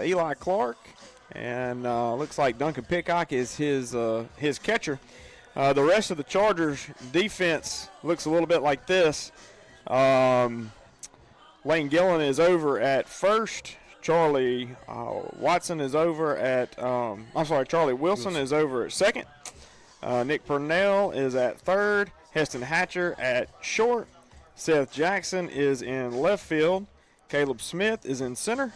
Eli Clark, and looks like Duncan Pitcock is his catcher. The rest of the Chargers defense looks a little bit like this. Lane Gillen is over at first. Charlie Watson is over at, Charlie Wilson is over at second. Nick Purnell is at third. Heston Hatcher at short. Seth Jackson is in left field. Caleb Smith is in center.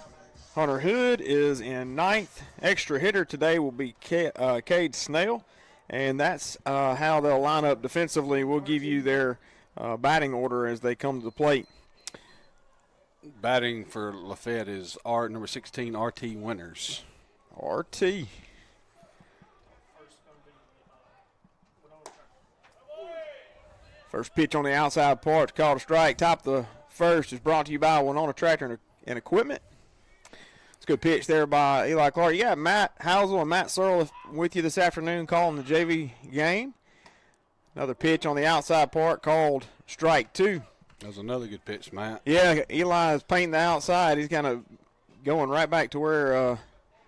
Hunter Hood is in ninth. Extra hitter today will be Cade Snell. And that's how they'll line up defensively. We'll give you their batting order as they come to the plate. Batting for Lafayette is number 16, RT Winters. RT. First pitch on the outside part, called a strike. Top of the first is brought to you by Winona Tractor and Equipment. It's a good pitch there by Eli Clark. You got Matt Housel and Matt Searle with you this afternoon calling the JV game. Another pitch on the outside part called strike two. That was another good pitch, Matt. Yeah, Eli is painting the outside. He's kind of going right back to where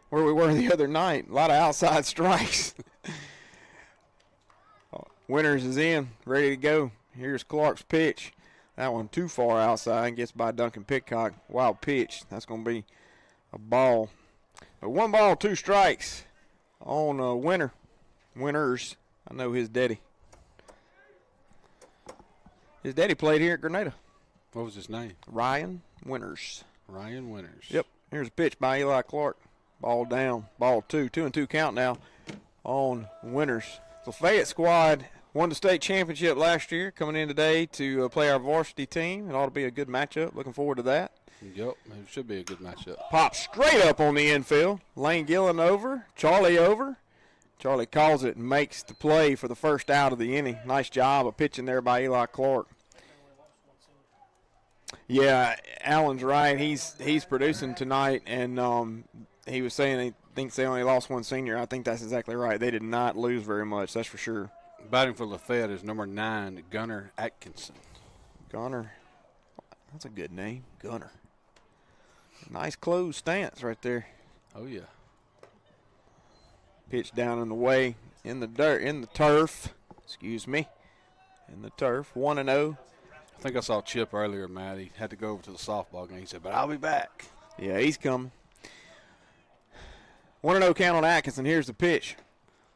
we were the other night. A lot of outside strikes. Winters is in, ready to go. Here's Clark's pitch. That one too far outside and gets by Duncan Pitcock. Wild pitch. That's going to be a ball. But 1 ball, 2 strikes on Winters. I know his daddy. His daddy played here at Grenada. What was his name? Ryan Winters. Ryan Winters. Yep. Here's a pitch by Eli Clark. Ball down. Ball 2. 2-2 count now on Winters. The Fayette squad won the state championship last year, coming in today to play our varsity team. It ought to be a good matchup. Looking forward to that. Yep, it should be a good matchup. Pop straight up on the infield. Lane Gillen over. Charlie over. Charlie calls it and makes the play for the first out of the inning. Nice job of pitching there by Eli Clark. Yeah, Allen's right. He's producing tonight, and he was saying he thinks they only lost one senior. I think that's exactly right. They did not lose very much, that's for sure. Batting for Lafayette is number 9, Gunnar Atkinson. Gunnar, that's a good name, Gunnar. Nice closed stance right there. Oh, yeah. Pitch down in the way, in the dirt, in the turf. Excuse me. In the turf, 1-0. I think I saw Chip earlier, Matt. He had to go over to the softball game. He said, but I'll be back. Yeah, he's coming. 1-0 count on Atkinson. Here's the pitch.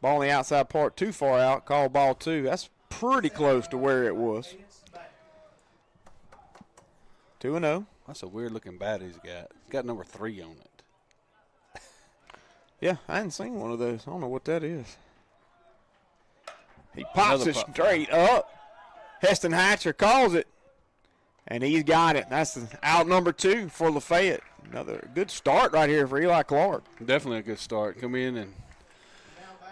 Ball on the outside part, too far out. Called ball 2. That's pretty close to where it was. 2-0. That's a weird-looking bat he's got. He's got number 3 on it. Yeah, I hadn't seen one of those. I don't know what that is. He pops it straight up. Heston Hatcher calls it, and he's got it. That's out number 2 for Lafayette. Another good start right here for Eli Clark. Definitely a good start. Come in and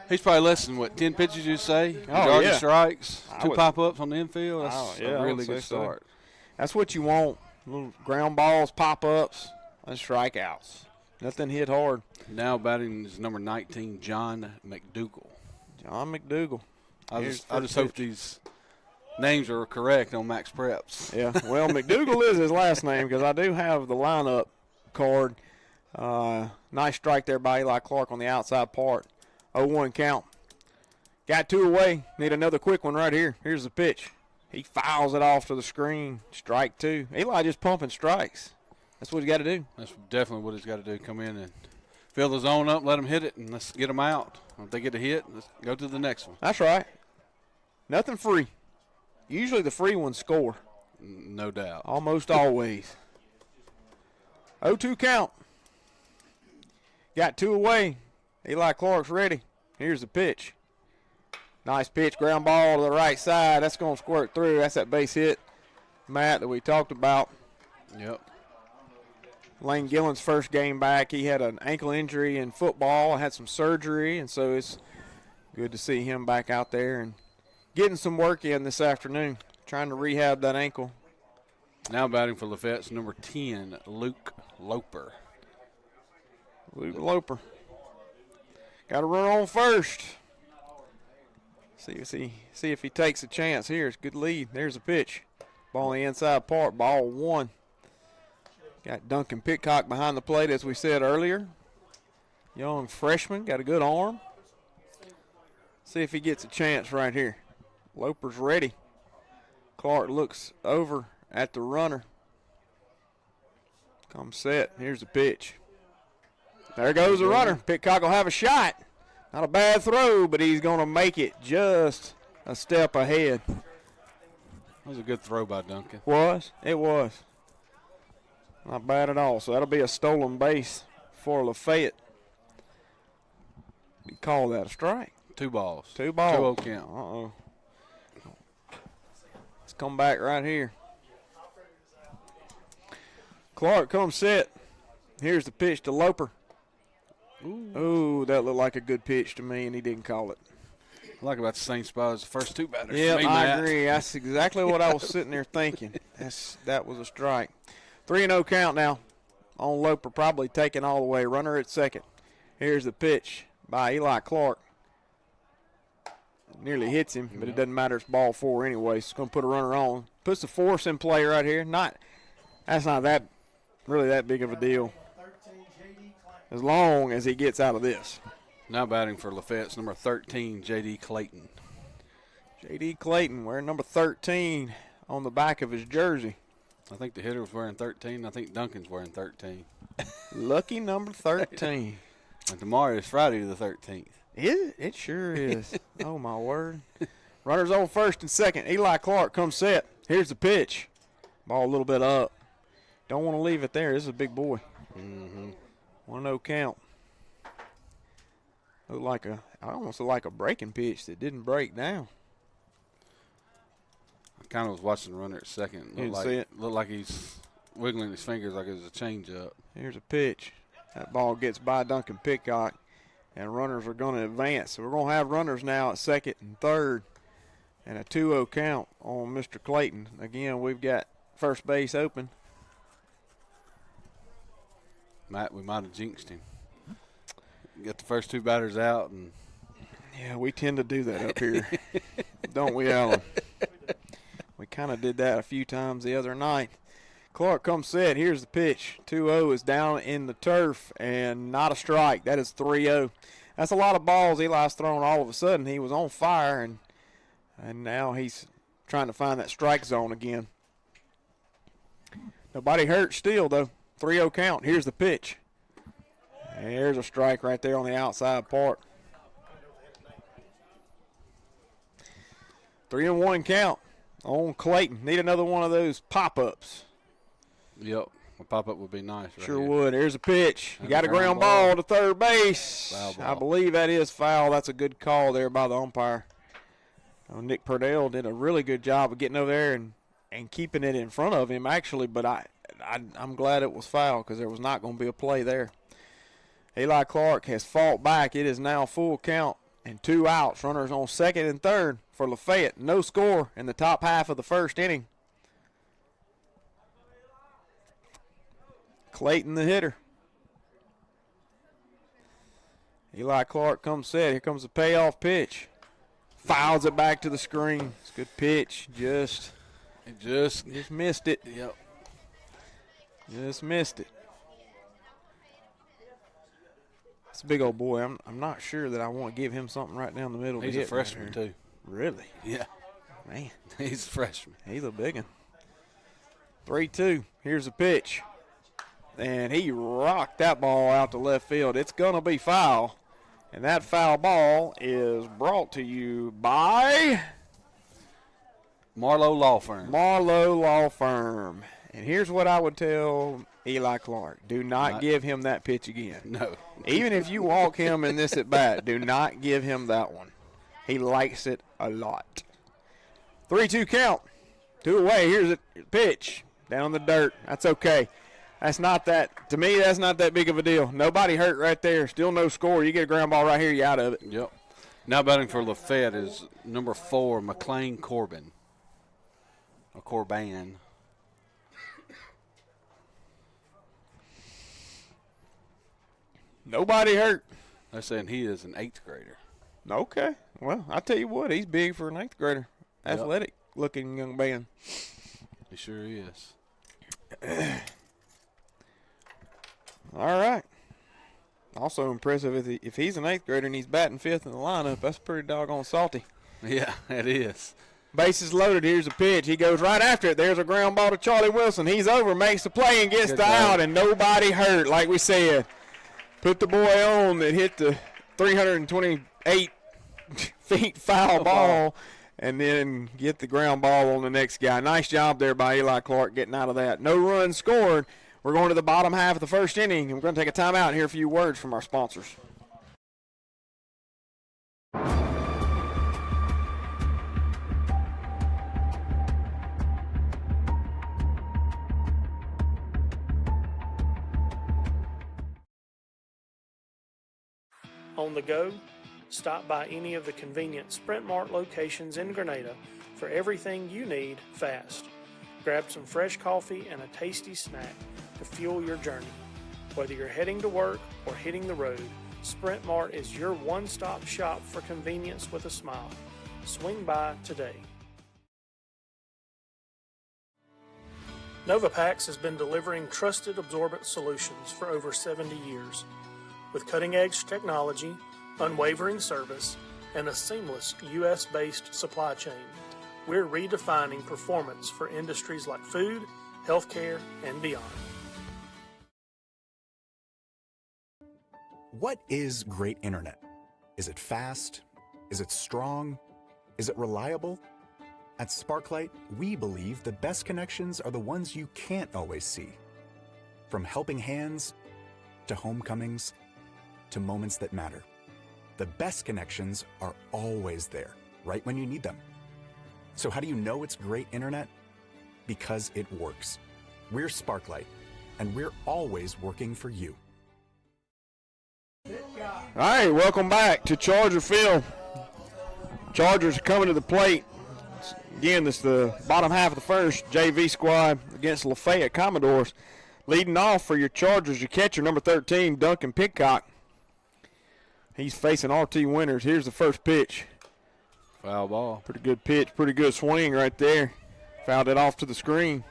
he's probably less than, 10 pitches you say? Oh, Majority yeah. strikes, 2 pop-ups on the infield. That's yeah, a really good start. So. That's what you want. Little ground balls, pop-ups, and strikeouts. Nothing hit hard. Now batting is number 19, John McDougal. John McDougal. I just hope these names are correct on Max Preps. Yeah, well, McDougal is his last name because I do have the lineup card. Nice strike there by Eli Clark on the outside part. 0-1 count. Got 2 away. Need another quick one right here. Here's the pitch. He fouls it off to the screen. Strike 2. Eli just pumping strikes. That's what he's got to do. That's definitely what he's got to do. Come in and fill the zone up, let them hit it, and let's get them out. If they get a hit, let's go to the next one. That's right. Nothing free. Usually the free ones score. No doubt. Almost always. 0-2 count. Got 2 away. Eli Clark's ready. Here's the pitch. Nice pitch, ground ball to the right side. That's going to squirt through. That's that base hit, Matt, that we talked about. Yep. Lane Gillen's first game back. He had an ankle injury in football, had some surgery, and so it's good to see him back out there and getting some work in this afternoon, trying to rehab that ankle. Now batting for Lafayette's number 10, Luke Loper. Luke Loper. Got to run on first. See if he takes a chance here. It's a good lead. There's a pitch. Ball on the inside part, ball 1. Got Duncan Pitcock behind the plate, as we said earlier. Young freshman, got a good arm. See if he gets a chance right here. Loper's ready. Clark looks over at the runner. Come set. Here's the pitch. There goes the runner. Pitcock will have a shot. Not a bad throw, but he's going to make it just a step ahead. That was a good throw by Duncan. It was. Not bad at all. So that'll be a stolen base for Lafayette. We call that a strike. 2 balls. 2 balls. 2-0 count. Uh-oh. Let's come back right here. Clark comes set. Here's the pitch to Loper. Ooh, that looked like a good pitch to me, and he didn't call it. I like about the same spot as the first 2 batters. Yeah, I agree. That's exactly what I was sitting there thinking. That was a strike. 3-0 count now on Loper, probably taking all the way. Runner at second. Here's the pitch by Eli Clark. Nearly hits him, but it doesn't matter. It's ball 4 anyway. So it's going to put a runner on. Puts the force in play right here. That's not really that big of a deal as long as he gets out of this. Now batting for Lafayette's number 13, J.D. Clayton. J.D. Clayton wearing number 13 on the back of his jersey. I think the hitter was wearing 13. I think Duncan's wearing 13. Lucky number 13. And tomorrow is Friday the 13th. Is it? It sure is. Oh, my word. Runners on first and second. Eli Clark comes set. Here's the pitch. Ball a little bit up. Don't want to leave it there. This is a big boy. 1-0 count. I almost look like a breaking pitch that didn't break down. I kind of was watching the runner at second. Looked like he's wiggling his fingers like it was a changeup. Here's a pitch. That ball gets by Duncan Pitcock, and runners are going to advance. So we're going to have runners now at second and third, and a 2-0 count on Mr. Clayton. Again, we've got first base open. We might have jinxed him. Get the first 2 batters out. Yeah, we tend to do that up here. Don't we, Alan? We kind of did that a few times the other night. Clark comes set. Here's the pitch. 2-0 is down in the turf and not a strike. That is 3-0. That's a lot of balls Eli's thrown all of a sudden. He was on fire, and now he's trying to find that strike zone again. Nobody hurt still, though. 3-0 count. Here's the pitch. There's a strike right there on the outside part. 3-1 count on Clayton. Need another one of those pop-ups. Yep. A pop-up would be nice. Sure would. Here's a pitch. You got a ground ball to third base. I believe that is foul. That's a good call there by the umpire. Nick Purdell did a really good job of getting over there and keeping it in front of him, actually, but I'm glad it was foul because there was not going to be a play there. Eli Clark has fought back. It is now full count and 2 outs. Runners on second and third for Lafayette. No score in the top half of the first inning. Clayton the hitter. Eli Clark comes set. Here comes the payoff pitch. Fouls it back to the screen. It's a good pitch. Just missed it. Yep. Just missed it. It's a big old boy. I'm not sure that I want to give him something right down the middle. He's a freshman, too. Really? Yeah. Man. He's a freshman. He's a big one. 3-2. Here's the pitch. And he rocked that ball out to left field. It's going to be foul. And that foul ball is brought to you by Marlowe Law Firm. Marlowe Law Firm. And here's what I would tell Eli Clark. Do not give him that pitch again. No. Even if you walk him in this at bat, do not give him that one. He likes it a lot. 3-2 count. 2 away. Here's a pitch. Down in the dirt. That's okay. That's not that. To me, that's not that big of a deal. Nobody hurt right there. Still no score. You get a ground ball right here, you're out of it. Yep. Now batting for Lafayette is number 4, McLean Corbin. Or Corban. Nobody hurt. They're saying he is an 8th grader. Okay. Well, I'll tell you what. He's big for an 8th grader. Athletic-looking young man. He sure is. All right. Also impressive if he's an 8th grader and he's batting 5th in the lineup. That's pretty doggone salty. Yeah, it is. Bases loaded. Here's a pitch. He goes right after it. There's a ground ball to Charlie Wilson. He's over, makes the play, and gets the out, and nobody hurt, like we said. Put the boy on that hit the 328 feet foul ball, and then get the ground ball on the next guy. Nice job there by Eli Clark getting out of that. No runs scored. We're going to the bottom half of the first inning, and we're going to take a timeout and hear a few words from our sponsors. On the go, stop by any of the convenient Sprint Mart locations in Grenada for everything you need fast. Grab some fresh coffee and a tasty snack to fuel your journey. Whether you're heading to work or hitting the road, Sprint Mart is your one-stop shop for convenience with a smile. Swing by today. Novapax has been delivering trusted absorbent solutions for over 70 years. With cutting-edge technology, unwavering service, and a seamless U.S.-based supply chain, we're redefining performance for industries like food, healthcare, and beyond. What is great internet? Is it fast? Is it strong? Is it reliable? At Sparklight, we believe the best connections are the ones you can't always see. From helping hands to homecomings to moments that matter. The best connections are always there, right when you need them. So how do you know it's great internet? Because it works. We're Sparklight, and we're always working for you. All right, welcome back to Charger Field. Chargers are coming to the plate. Again, this is the bottom half of the first. JV squad against Lafayette Commodores. Leading off for your Chargers, your catcher, number 13, Duncan Pitcock. He's facing RT Winters. Here's the first pitch. Foul ball. Pretty good pitch, pretty good swing right there. Fouled it off to the screen.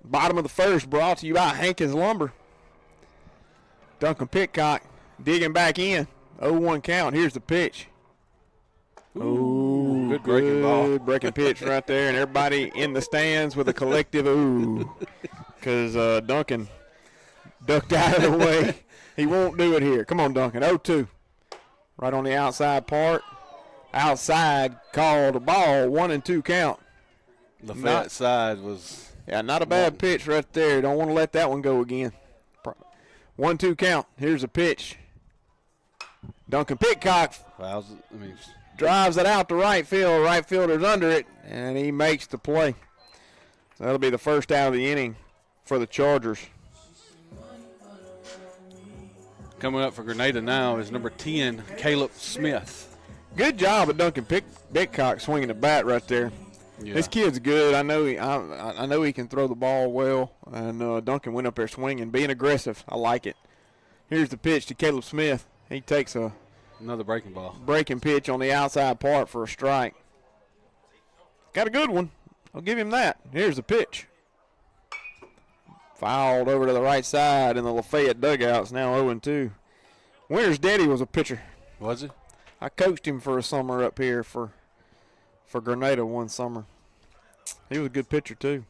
Bottom of the first, brought to you by Hankins Lumber. Duncan Pitcock digging back in. 0-1 count. Here's the pitch. Ooh, good breaking ball. Breaking pitch right there, and everybody in the stands with a collective ooh, because Duncan ducked out of the way. He won't do it here. Come on, Duncan. 0-2. Right on the outside part. Outside called a ball. 1-2 count. Lafayette side was. Yeah, not a bad pitch right there. Don't want to let that one go again. 1-2 count. Here's a pitch. Duncan Pitcock drives it out to right field. Right fielder's under it, and he makes the play. So that'll be the first out of the inning for the Chargers. Coming up for Grenada now is number 10, Caleb Smith. Good job of Duncan Pitcock swinging the bat right there. Yeah. This kid's good. I know he can throw the ball well, and Duncan went up there swinging, being aggressive. I like it. Here's the pitch to Caleb Smith. He takes another breaking ball. Breaking pitch on the outside part for a strike. Got a good one. I'll give him that. Here's the pitch. Fouled over to the right side in the Lafayette dugouts. Now 0-2. Winters' daddy was a pitcher. Was he? I coached him for a summer up here for Grenada one summer. He was a good pitcher too.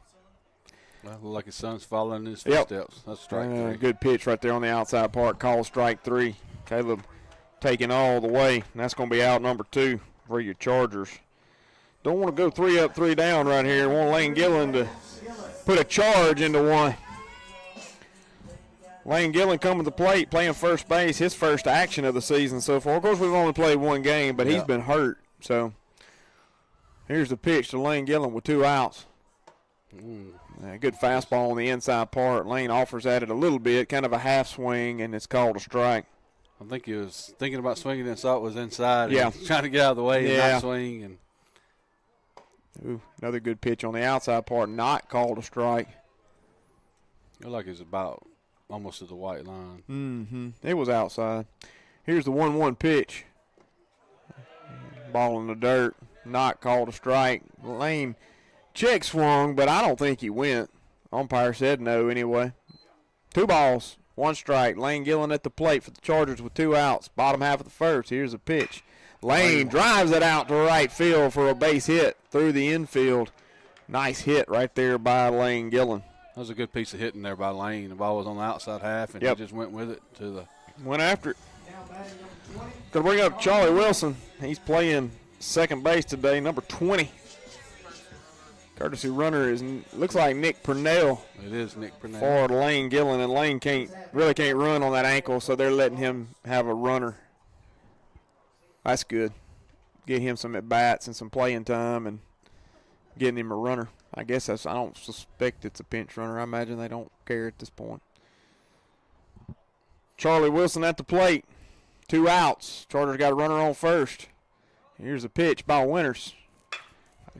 Well, look like his son's following in his footsteps. That's strike three. Good pitch right there on the outside part. Call strike 3. Caleb taking all the way. And that's going to be out number 2 for your Chargers. Don't want to go 3 up, 3 down right here. Want Lane Gillen to put a charge into one. Lane Gillen coming to the plate, playing first base, his first action of the season so far. Of course, we've only played one game, but he's been hurt. So here's the pitch to Lane Gillen with 2 outs. Good fastball on the inside part. Lane offers at it a little bit, kind of a half swing, and it's called a strike. I think he was thinking about swinging and saw it was inside. Yeah. Trying to get out of the way and not swing. And ooh, another good pitch on the outside part, not called a strike. Looked like it was about almost to the white line. Mm-hmm. It was outside. Here's the 1-1 pitch. Ball in the dirt, not called a strike. Lane check swung, but I don't think he went. Umpire said no anyway. 2 balls, 1 strike. Lane Gillen at the plate for the Chargers with 2 outs. Bottom half of the first. Here's a pitch. Lane drives it out to right field for a base hit through the infield. Nice hit right there by Lane Gillen. That was a good piece of hitting there by Lane. The ball was on the outside half, and he just went with it to the. Went after it. Going to bring up Charlie Wilson. He's playing second base today, number 20. Courtesy runner looks like Nick Purnell. It is Nick Purnell. For Lane Gillen, and Lane really can't run on that ankle, so they're letting him have a runner. That's good. Get him some at-bats and some playing time and getting him a runner. I guess I don't suspect it's a pinch runner. I imagine they don't care at this point. Charlie Wilson at the plate. 2 outs. Chargers got a runner on first. Here's a pitch by Winters.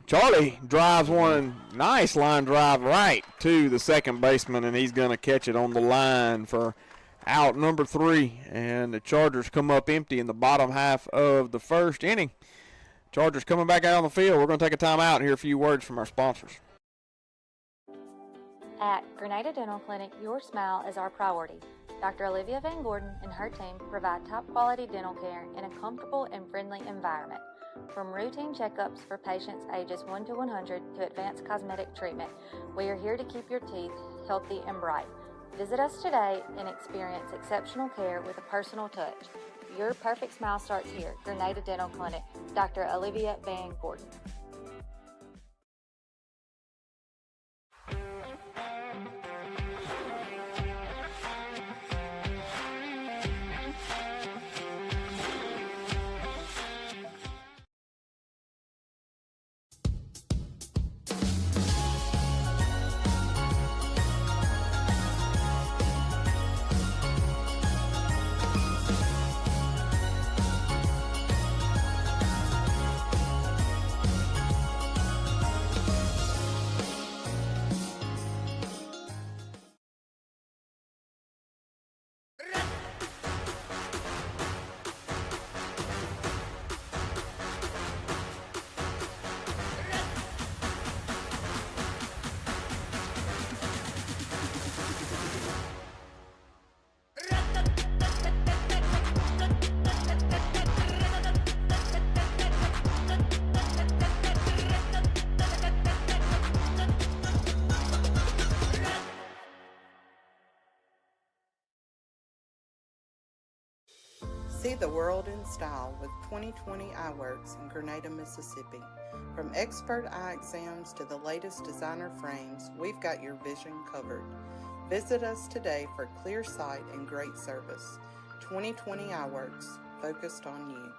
Charlie drives one nice line drive right to the second baseman, and he's going to catch it on the line for out number 3. And the Chargers come up empty in the bottom half of the first inning. Chargers coming back out on the field. We're going to take a timeout and hear a few words from our sponsors. At Grenada Dental Clinic, your smile is our priority. Dr. Olivia Van Gordon and her team provide top-quality dental care in a comfortable and friendly environment. From routine checkups for patients ages 1 to 100 to advanced cosmetic treatment, we are here to keep your teeth healthy and bright. Visit us today and experience exceptional care with a personal touch. Your perfect smile starts here. Grenada Dental Clinic, Dr. Olivia Van Gordon. See the world in style with 2020 Eyeworks in Grenada, Mississippi. From expert eye exams to the latest designer frames, we've got your vision covered. Visit us today for clear sight and great service. 2020 Eyeworks, focused on you.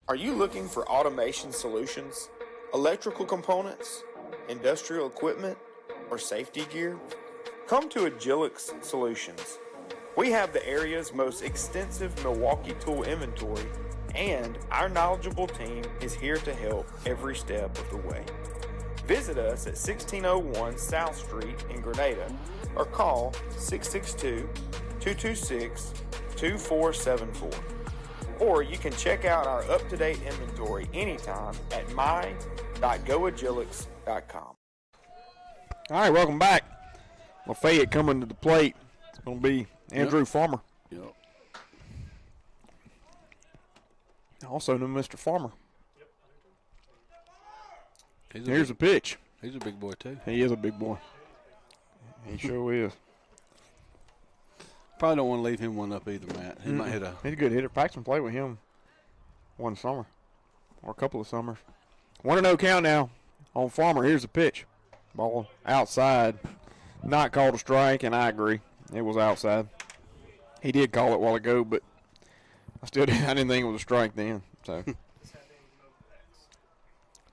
Are you looking for automation solutions, electrical components, industrial equipment, or safety gear? Come to Agilix Solutions. We have the area's most extensive Milwaukee tool inventory, and our knowledgeable team is here to help every step of the way. Visit us at 1601 South Street in Grenada or call 662-226-2474. Or you can check out our up-to-date inventory anytime at my.goagilix.com. All right, welcome back. Lafayette coming to the plate. It's going to be Andrew Farmer. Yep. Also knew Mr. Farmer. Here's a pitch. He's a big boy, too. He is a big boy. He sure is. Probably don't want to leave him one up either, Matt. He might hit a. He's a good hitter. Paxton played with him one summer or a couple of summers. 1-0 count now on Farmer. Here's the pitch. Ball outside. Not called a strike, and I agree. It was outside. He did call it a while ago, but I didn't think it was a strike then. So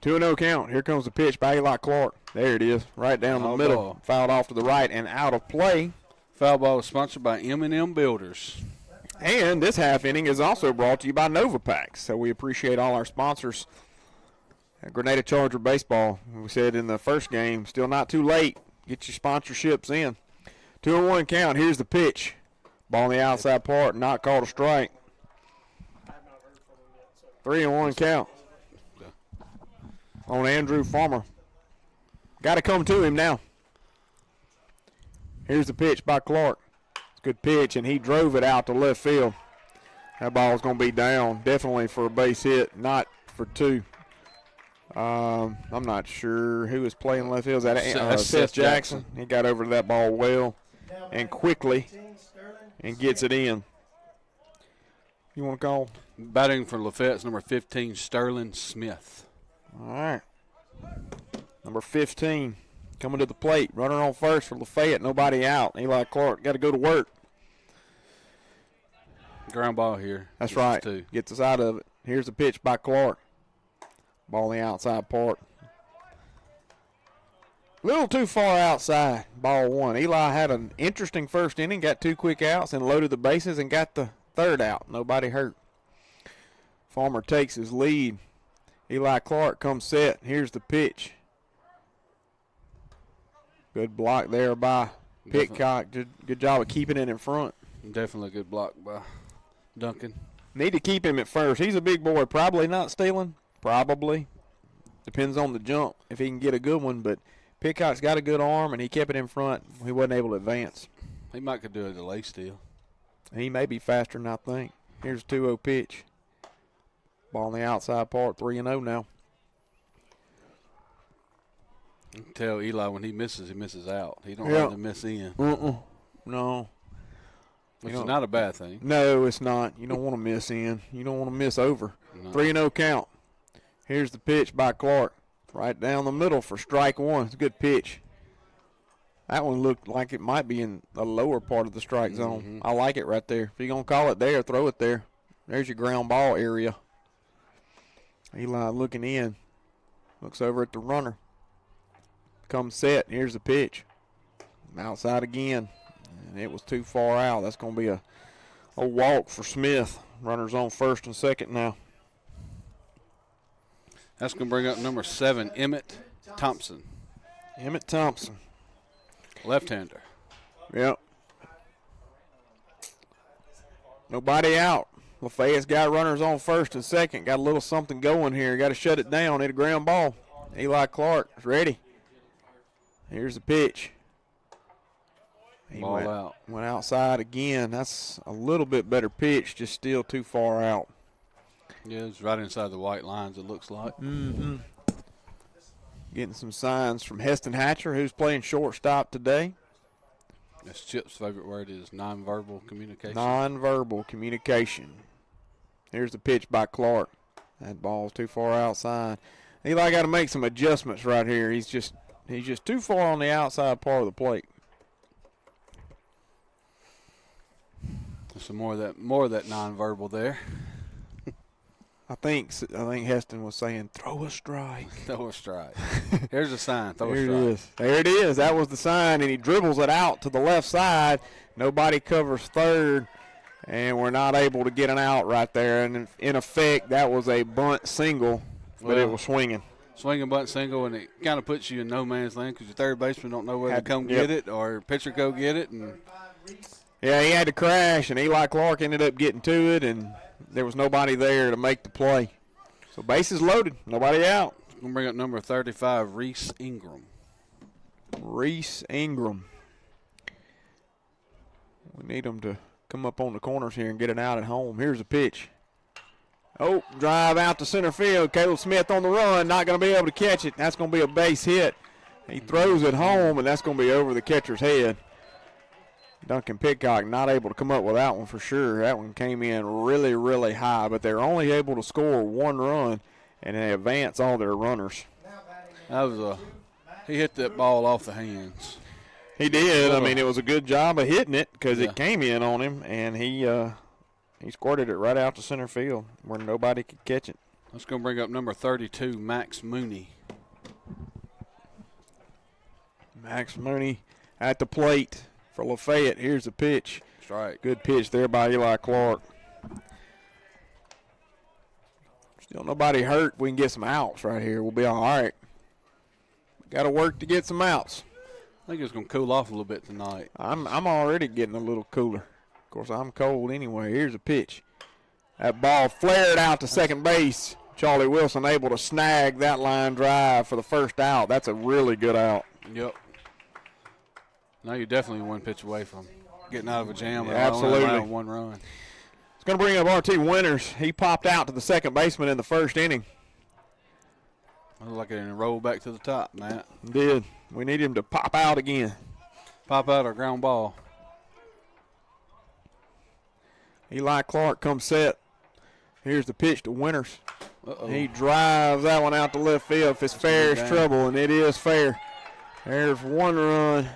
2-0 count. Here comes the pitch by Eli Clark. There it is, right down the middle. Ball. Fouled off to the right and out of play. Foul ball is sponsored by M&M Builders. And this half inning is also brought to you by NovaPax. So we appreciate all our sponsors at Grenada Charger Baseball. We said in the first game, still not too late. Get your sponsorships in. 2-1 count. Here's the pitch. Ball on the outside part, not called a strike. 3-1 count on Andrew Farmer. Got to come to him now. Here's the pitch by Clark. It's a good pitch, and he drove it out to left field. That ball's going to be down, definitely for a base hit, not for two. I'm not sure who was playing left field. Is that Seth Jackson? He got over to that ball well and quickly and gets it in. You want to call? Batting for Lafayette's number 15, Sterling Smith. All right. Number 15 coming to the plate. Runner on first for Lafayette. Nobody out. Eli Clark got to go to work. Ground ball here. That's right. Gets us out of it. Here's the pitch by Clark. Ball in the outside part. A little too far outside. Ball one. Eli had an interesting first inning. Got 2 quick outs and loaded the bases and got the third out. Nobody hurt. Farmer takes his lead. Eli Clark comes set. Here's the pitch. Good block there by Pitcock. Good job of keeping it in front. Definitely a good block by Duncan. Need to keep him at first. He's a big boy. Probably not stealing. Probably. Depends on the jump if he can get a good one. But Pitcock's got a good arm, and he kept it in front. He wasn't able to advance. He might could do a delay steal. He may be faster than I think. Here's a 2-0 pitch. Ball on the outside part, 3-0 now. You can tell Eli when he misses out. He don't have to miss in. No. Which is not a bad thing. No, it's not. You don't want to miss in. You don't want to miss over. No. 3-0 count. Here's the pitch by Clark. Right down the middle for strike one. It's a good pitch. That one looked like it might be in the lower part of the strike zone. I like it right there. If you're going to call it there, throw it there. There's your ground ball area. Eli looking in. Looks over at the runner. Comes set. Here's the pitch. Outside again. And it was too far out. That's going to be a walk for Smith. Runners on first and second now. That's going to bring up number 7, Emmett Thompson. Emmett Thompson. Left-hander. Yep. Nobody out. Lafayette's got runners on first and second. Got a little something going here. Got to shut it down. Hit a ground ball. Eli Clark is ready. Here's the pitch. He Ball went outside again. That's a little bit better pitch, just still too far out. Yeah, it's right inside the white lines, it looks like. Getting some signs from Heston Hatcher, who's playing shortstop today. That's Chip's favorite word is nonverbal communication. Nonverbal communication. Here's the pitch by Clark. That ball's too far outside. Eli got to make some adjustments right here. He's just too far on the outside part of the plate. Some more of that nonverbal there. I think Heston was saying, throw a strike. Throw a strike. Here's a sign. Throw a strike. There it is. There it is. That was the sign, and he dribbles it out to the left side. Nobody covers third, and we're not able to get an out right there. And in effect, that was a bunt single, but it was swinging. Swinging bunt single, and it kind of puts you in no man's land because your third baseman don't know whether to come get it or pitcher go get it. And yeah, he had to crash, and Eli Clark ended up getting to it, and there was nobody there to make the play. So bases loaded, nobody out. I'm going to bring up number 35, Reese Ingram. Reese Ingram. We need him to come up on the corners here and get it out at home. Here's a pitch. Oh, drive out to center field. Caleb Smith on the run, not going to be able to catch it. That's going to be a base hit. He throws it home, and that's going to be over the catcher's head. Duncan Pitcock not able to come up with that one for sure. That one came in really, really high, but they're only able to score one run, and they advance all their runners. He hit that ball off the hands. He did. I mean, it was a good job of hitting it because it came in on him, and he squirted it right out to center field where nobody could catch it. Let's go bring up number 32, Max Mooney. Max Mooney at the plate for Lafayette. Here's the pitch. That's right. Good pitch there by Eli Clark. Still nobody hurt. We can get some outs right here. We'll be all right. Got to work to get some outs. I think it's going to cool off a little bit tonight. I'm already getting a little cooler. Of course, I'm cold anyway. Here's a pitch. That ball flared out to second base. Charlie Wilson able to snag that line drive for the first out. That's a really good out. Yep. Now you're definitely one pitch away from getting out of a jam and Absolutely. only allowing one run. It's going to bring up RT Winters. He popped out to the second baseman in the first inning. Looked like it rolled back to the top, Matt. Did. We need him to pop out again. Pop out or ground ball. Eli Clark comes set. Here's the pitch to Winters. Uh-oh. He drives that one out to left field. If it's fair, it's trouble, and it is fair. There's one run.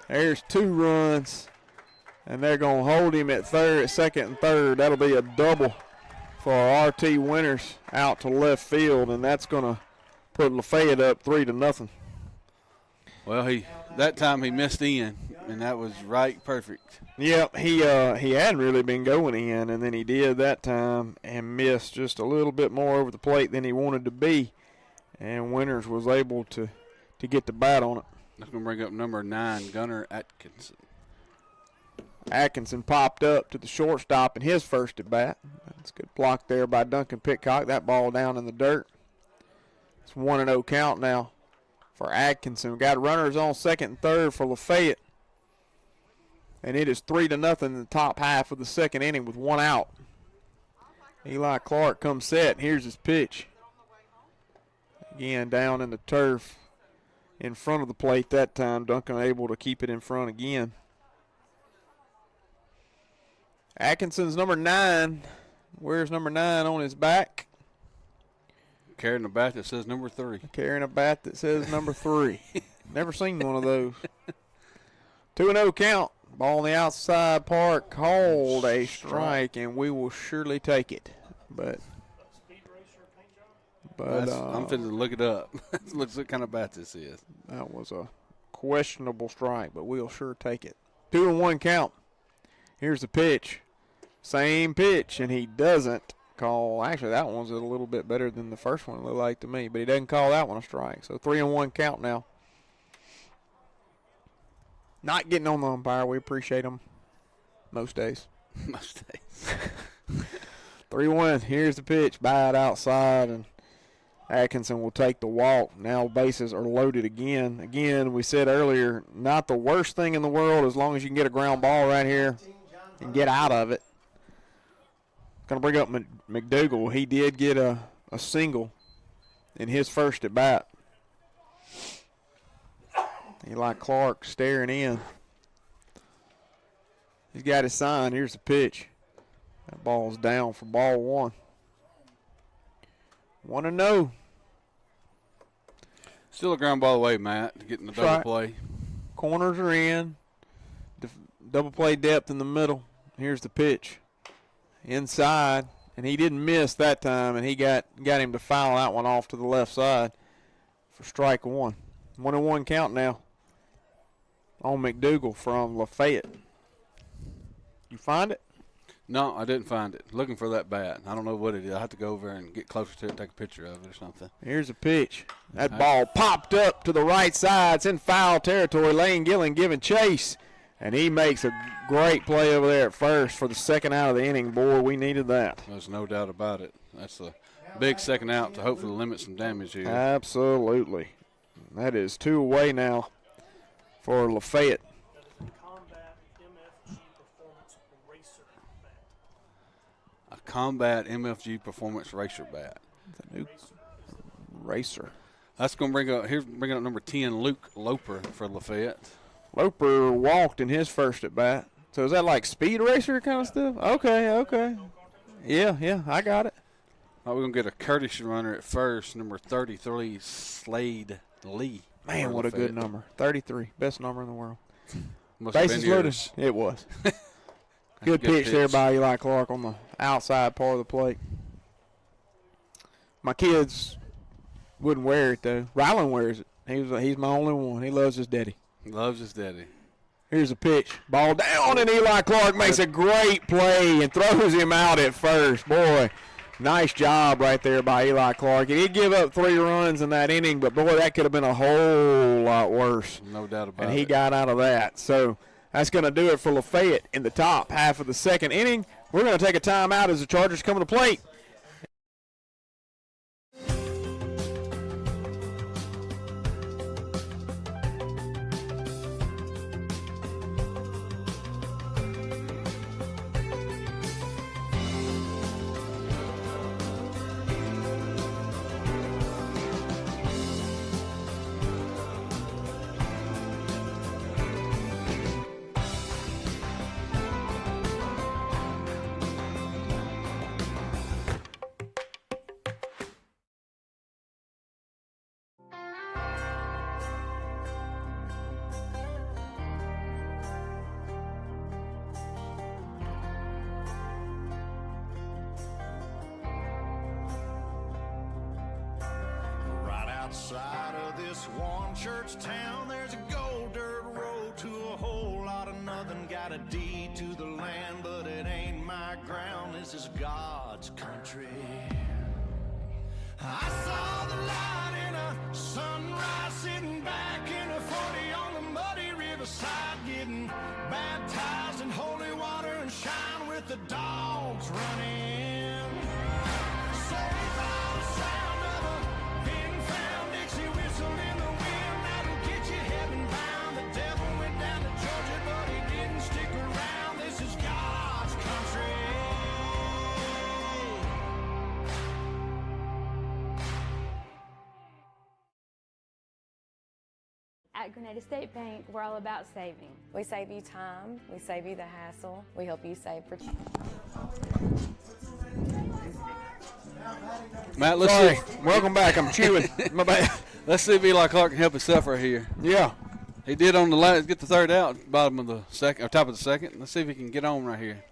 There's 2 runs. And they're going to hold him at second and third. That'll be a double for RT Winters out to left field, and that's going to put Lafayette up 3-0. Well, that time he missed in, and that was right perfect. Yep, he hadn't really been going in, and then he did that time and missed just a little bit more over the plate than he wanted to be, and Winters was able to get the bat on it. That's going to bring up number 9, Gunnar Atkinson. Atkinson popped up to the shortstop in his first at bat. That's a good block there by Duncan Pitcock. That ball down in the dirt. It's 1-0 count now for Atkinson. We got runners on second and third for Lafayette. And it is 3-0 in the top half of the second inning with 1 out. Eli Clark comes set. Here's his pitch. Again, down in the turf in front of the plate that time. Duncan able to keep it in front again. Atkinson's number 9. Where's number 9 on his back? Carrying a bat that says number 3. Carrying a bat that says number 3. Never seen one of those. 2-0 count. Ball on the outside part. Called a strike, and we will surely take it. But I'm finna look it up. Looks what kind of bat this is. That was a questionable strike, but we'll sure take it. 2-1 count. Here's the pitch. Same pitch, and he doesn't call. Actually, that one's a little bit better than the first one, it looked like to me, but he doesn't call that one a strike. So 3-1 count now. Not getting on the umpire. We appreciate them most days. Most days. 3-1. Here's the pitch. Bad outside, and Atkinson will take the walk. Now bases are loaded again. Again, we said earlier, not the worst thing in the world as long as you can get a ground ball right here and get out of it. Going to bring up McDougal. He did get a single in his first at bat. Eli Clark staring in. He's got his sign. Here's the pitch. That ball's down for ball 1. 1-0. Still a ground ball away, Matt, getting the double play. Corners are in. Double play depth in the middle. Here's the pitch. Inside, and he didn't miss that time, and he got him to foul that one off to the left side for strike 1. 1-1 count now on McDougal from Lafayette. You find it? No, I didn't find it. Looking for that bat. I don't know what it is. I have to go over and get closer to it, take a picture of it or something. Here's a pitch. That ball popped up to the right side. It's in foul territory. Lane Gillen giving chase. And he makes a great play over there at first for the second out of the inning. Boy, we needed that. There's no doubt about it. That's a big second out to hopefully limit some damage here. Absolutely. That is 2 away now for Lafayette. A Combat MFG Performance Racer bat. The new racer. That's going to bring up number 10, Luke Loper for Lafayette. Loper walked in his first at bat. So is that like speed racer kind of stuff? Okay. Yeah, I got it. We're going to get a courtesy runner at first, number 33, Slade Lee. Man, what a good number. 33, best number in the world. Bases loaded. It was. Good pitch there by Eli Clark on the outside part of the plate. My kids wouldn't wear it, though. Rylan wears it. He's my only one. He loves his daddy. Loves his daddy. Here's a pitch. Ball down, and Eli Clark makes a great play and throws him out at first. Boy, nice job right there by Eli Clark. He did give up 3 runs in that inning, but, boy, that could have been a whole lot worse. No doubt about it. And he got out of that. So that's going to do it for Lafayette in the top half of the second inning. We're going to take a timeout as the Chargers come to the plate. this one church town, there's a gold dirt road to a whole lot of nothing. Got a deed to the land, but it ain't my ground. This is God's country. I saw the light in a sunrise, sitting back in a 40 on the muddy riverside, getting baptized in holy water and shine with the dogs running. Saved by the sound of a pin-found Dixie whistle in the wind. That'll get you heaven bound. The devil went down to Georgia, but he didn't stick around. This is God's country. At Grenada State Bank, we're all about saving. We save you time, we save you the hassle, we help you save for Matt, let's Sorry. see. Welcome back. I'm chewing. My bad. Let's see if Eli Clark can help himself right here. Yeah. He did on the last, get the third out, bottom of the second, or top of the second. Let's see if he can get on right here.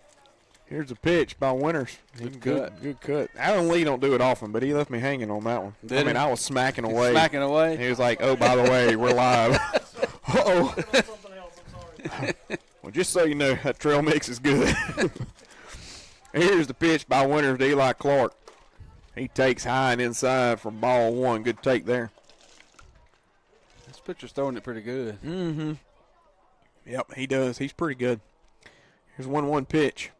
Here's a pitch by Winters. Good cut. Good cut. Alan Lee don't do it often, but he left me hanging on that one. Did he? I was smacking away. Smacking away. He was like, oh, by the way, we're live. Uh-oh. Well, just so you know, that trail mix is good. Here's the pitch by Winters to Eli Clark. He takes high and inside from ball one. Good take there. This pitcher's throwing it pretty good. Mm-hmm. Yep, he does. He's pretty good. Here's 1-1 pitch.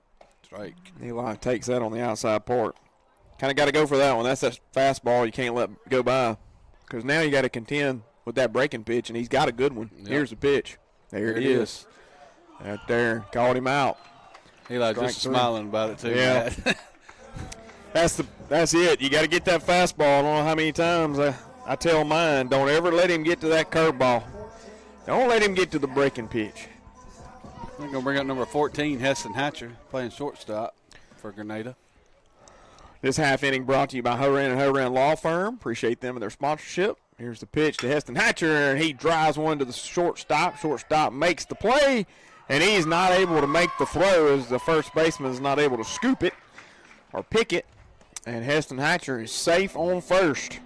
Strike. Eli takes that on the outside part. Kind of got to go for that one. That's that fastball you can't let go by, because now you got to contend with that breaking pitch, and he's got a good one. Yep. Here's the pitch. There it is. Right there. Called him out. Eli Strike just three. smiling about it too. Yeah. That's it. You got to get that fastball. I don't know how many times I tell mine, don't ever let him get to that curveball. Don't let him get to the breaking pitch. We're going to bring up number 14, Heston Hatcher, playing shortstop for Grenada. This half inning brought to you by Horan and Horan Law Firm. Appreciate them and their sponsorship. Here's the pitch to Heston Hatcher, and he drives one to the shortstop. Shortstop makes the play, and he's not able to make the throw as the first baseman is not able to scoop it or pick it. And Heston Hatcher is safe on first.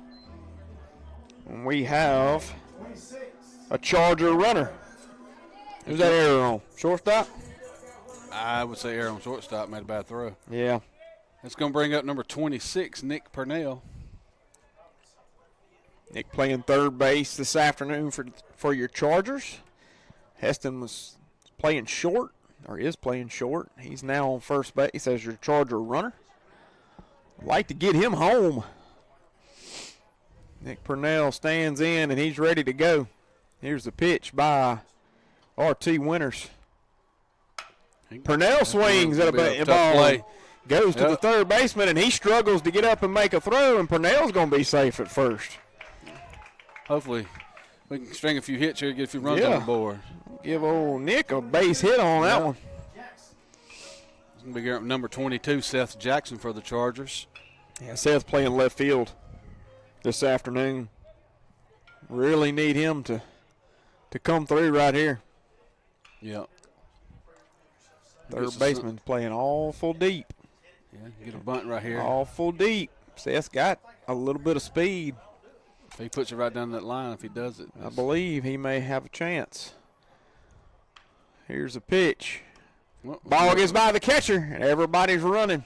And we have a Charger runner. Who's that error on? Shortstop? I would say error on shortstop, made a bad throw. Yeah. It's going to bring up number 26, Nick Purnell. Nick playing third base this afternoon for your Chargers. Heston was playing short, or is playing short. He's now on first base as your Charger runner. Like to get him home. Nick Purnell stands in, and he's ready to go. Here's the pitch by R.T. Winters. Purnell swings at a ball. Goes to the third baseman, and he struggles to get up and make a throw, and Purnell's going to be safe at first. Hopefully we can string a few hits here, get a few runs on the board. Give old Nick a base hit on that one. It's going to be number 22, Seth Jackson for the Chargers. Yeah, Seth's playing left field this afternoon. Really need him to come through right here. Yep. Third baseman's playing awful deep. Yeah, get a bunt right here. Awful deep. Seth's got a little bit of speed. If he puts it right down that line, if he does it. I believe he may have a chance. Here's a pitch. Ball gets by the catcher, and everybody's running.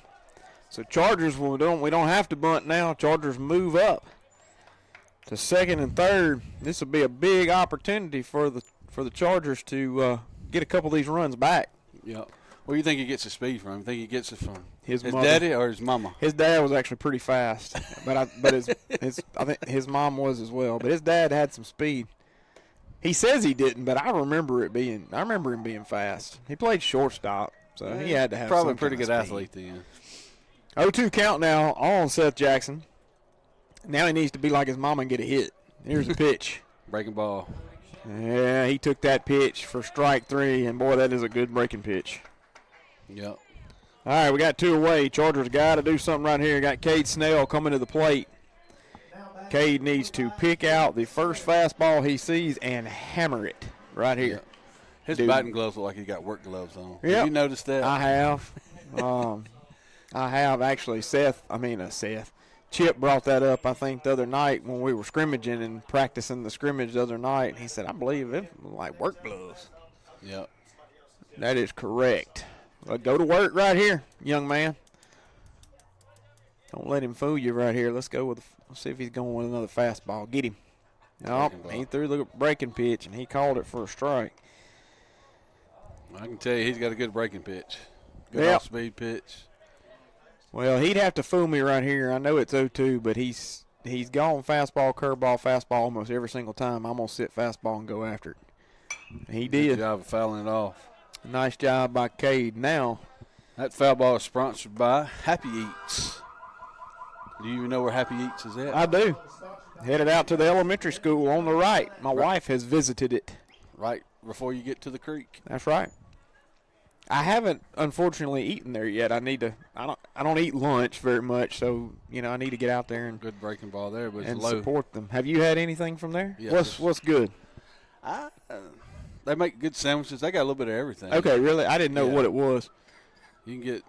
So Chargers, we don't have to bunt now. Chargers move up to second and third. This will be a big opportunity for the Chargers to get a couple of these runs back. Yeah. Where do you think he gets his speed from? You think he gets it from his mother. daddy or his mama? His dad was actually pretty fast, but I think his mom was as well. But his dad had some speed. He says he didn't, but I remember him being fast. He played shortstop, so he had to have probably a some pretty kind good of speed. athlete then. 0-2 count now on Seth Jackson. Now he needs to be like his mama and get a hit. Here's the pitch. Breaking ball. Yeah, he took that pitch for strike three, and boy, that is a good breaking pitch. Yep. All right, we got two away. Chargers got to do something right here. Got Cade Snell coming to the plate. Cade needs to pick out the first fastball he sees and hammer it right here. Yep. His batting gloves look like he got work gloves on. Yep. Have you noticed that? I have. I have actually. Chip brought that up, I think, the other night when we were scrimmaging and practicing the scrimmage the other night. And he said, I believe it like work gloves. Yep. That is correct. Well, go to work right here, young man. Don't let him fool you right here. Let's see if he's going with another fastball. Get him. Nope, he threw the breaking pitch, and he called it for a strike. I can tell you he's got a good breaking pitch. Good off-speed pitch. Well, he'd have to fool me right here. I know it's 0-2, but he's gone fastball, curveball, fastball almost every single time. I'm going to sit fastball and go after it. He did. Good job of fouling it off. Nice job by Cade. Now, that foul ball is sponsored by Happy Eats. Do you even know where Happy Eats is at? I do. Headed out to the elementary school on the right. My wife has visited it. Right before you get to the creek. That's right. I haven't, unfortunately, eaten there yet. I need to. I don't eat lunch very much, so I need to get out there and good breaking ball there, but and it's low. Support them. Have you had anything from there? Yes. What's good? They make good sandwiches. They got a little bit of everything. Okay, really? I didn't know what it was. You can get.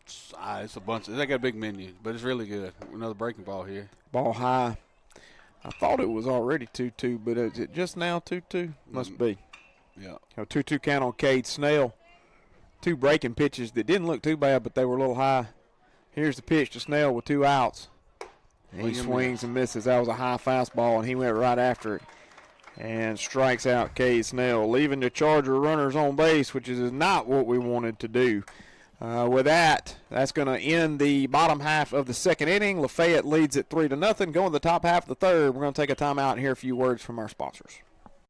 It's a bunch. They got a big menu, but it's really good. Another breaking ball here. Ball high. I thought it was already 2-2, but is it just now 2-2? Must be. Yeah. 2-2 count on Cade Snell. 2 breaking pitches that didn't look too bad, but they were a little high. Here's the pitch to Snell with 2 outs. And he swings and misses. That was a high fastball, and he went right after it and strikes out Cade Snell, leaving the Charger runners on base, which is not what we wanted to do. With that, that's going to end the bottom half of the second inning. Lafayette leads it 3-0. Going to the top half of the third. We're going to take a timeout and hear a few words from our sponsors.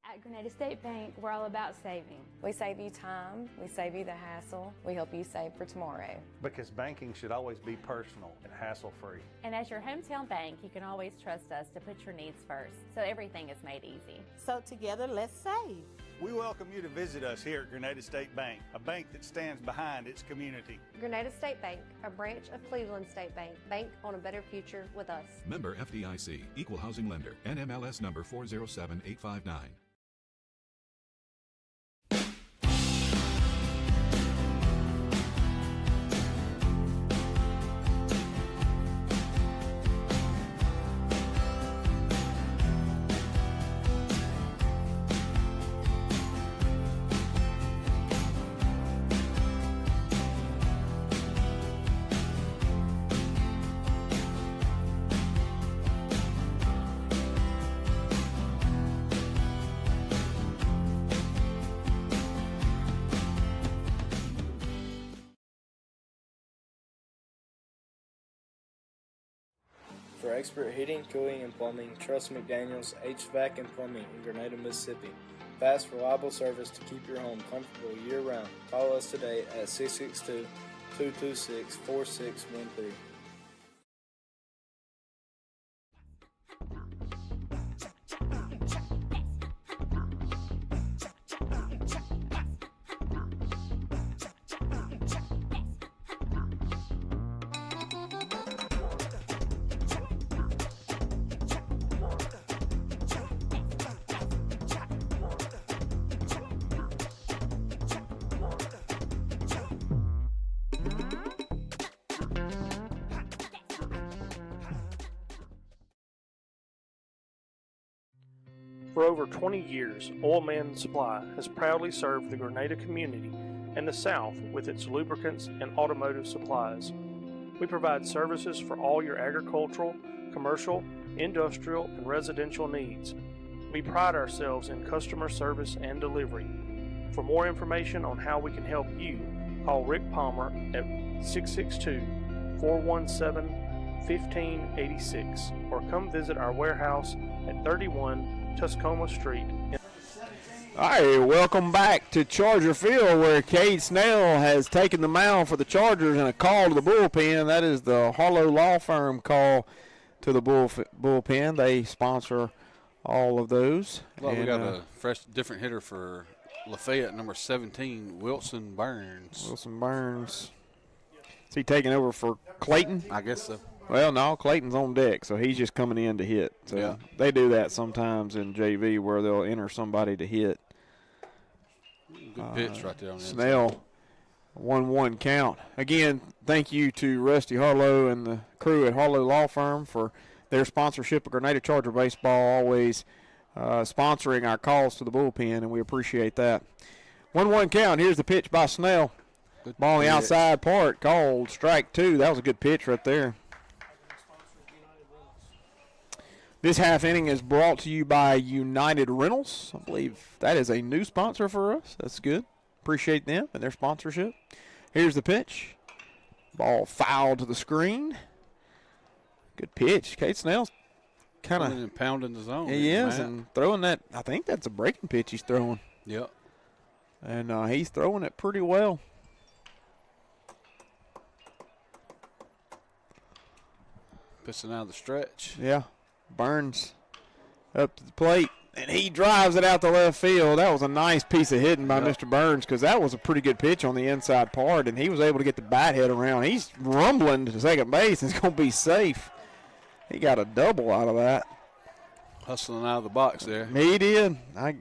At Grenada State Bank, we're all about saving. We save you time, we save you the hassle, we help you save for tomorrow. Because banking should always be personal and hassle-free. And as your hometown bank, you can always trust us to put your needs first, so everything is made easy. So together, let's save. We welcome you to visit us here at Grenada State Bank, a bank that stands behind its community. Grenada State Bank, a branch of Cleveland State Bank. Bank on a better future with us. Member FDIC, Equal Housing Lender, NMLS number 407859. For expert heating, cooling, and plumbing, trust McDaniels HVAC and Plumbing in Grenada, Mississippi. Fast, reliable service to keep your home comfortable year-round. Call us today at 662-226-4613. For over 20 years, Oil Man Supply has proudly served the Grenada community and the South with its lubricants and automotive supplies. We provide services for all your agricultural, commercial, industrial, and residential needs. We pride ourselves in customer service and delivery. For more information on how we can help you, call Rick Palmer at 662-417-1586 or come visit our warehouse at 31 Tuscoma Street. All right, welcome back to Charger Field, where Cade Snell has taken the mound for the Chargers and a call to the bullpen. That is the Harlow Law Firm call to the bullpen. They sponsor all of those. Well, we got a fresh, different hitter for Lafayette, number 17, Wilson Burns. Wilson Burns. Is he taking over for Clayton? I guess so. Well, no, Clayton's on deck, so he's just coming in to hit. So yeah. They do that sometimes in JV where they'll enter somebody to hit. Good pitch right there on the Snell 1-1 count. Again, thank you to Rusty Harlow and the crew at Harlow Law Firm for their sponsorship of Grenada Charger Baseball, always sponsoring our calls to the bullpen, and we appreciate that. 1-1 count. Here's the pitch by Snell. Good Ball on the pitch. outside part, called strike 2. That was a good pitch right there. This half inning is brought to you by United Rentals. I believe that is a new sponsor for us. That's good. Appreciate them and their sponsorship. Here's the pitch. Ball fouled to the screen. Good pitch. Cade Snell's kind of pounding the zone. He is, and throwing that. I think that's a breaking pitch he's throwing. Yep. And he's throwing it pretty well. Pissing out of the stretch. Yeah. Burns up to the plate, and he drives it out to left field. That was a nice piece of hitting by Mr. Burns, because that was a pretty good pitch on the inside part, and he was able to get the bat head around. He's rumbling to second base. It's going to be safe. He got a double out of that. Hustling out of the box there. He did. I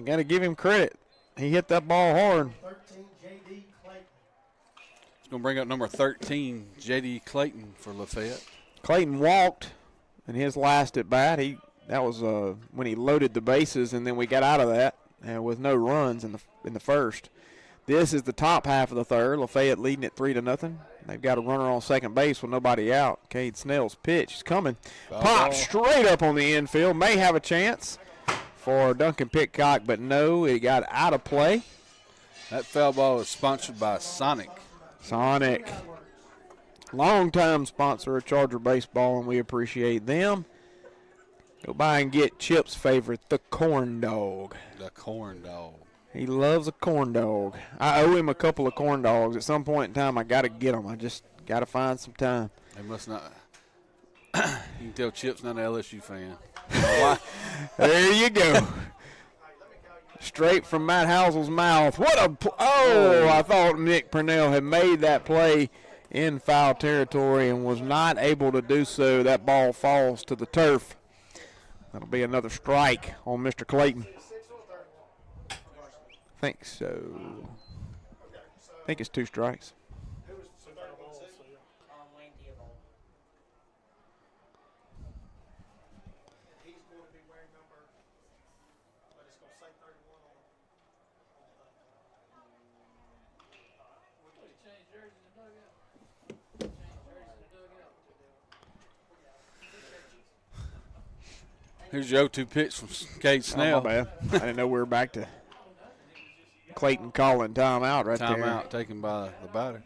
got to give him credit. He hit that ball hard. It's going to bring up number 13, J.D. Clayton for Lafayette. Clayton walked in his last at bat. That was when he loaded the bases, and then we got out of that with no runs in the first. This is the top half of the third. Lafayette leading it 3-0. They've got a runner on second base with nobody out. Cade Snell's pitch is coming. Pop straight up on the infield. May have a chance for Duncan Pitcock, but no, it got out of play. That foul ball is sponsored by Sonic. Sonic. Longtime sponsor of Charger Baseball, and we appreciate them. Go by and get Chip's favorite, the corn dog. The corn dog. He loves a corn dog. I owe him a couple of corn dogs. At some point in time, I got to get them. I just got to find some time. They must not. You can tell Chip's not an LSU fan. There you go. Straight from Matt Housel's mouth. What a I thought Nick Purnell had made that play in foul territory and was not able to do so. That ball falls to the turf. That'll be another strike on Mr. Clayton. I think so. I think it's 2 strikes. Here's your 0-2 pitch from Cade Snell. Oh, my bad. I didn't know we were back to Clayton calling timeout right there. Timeout taken by the batter.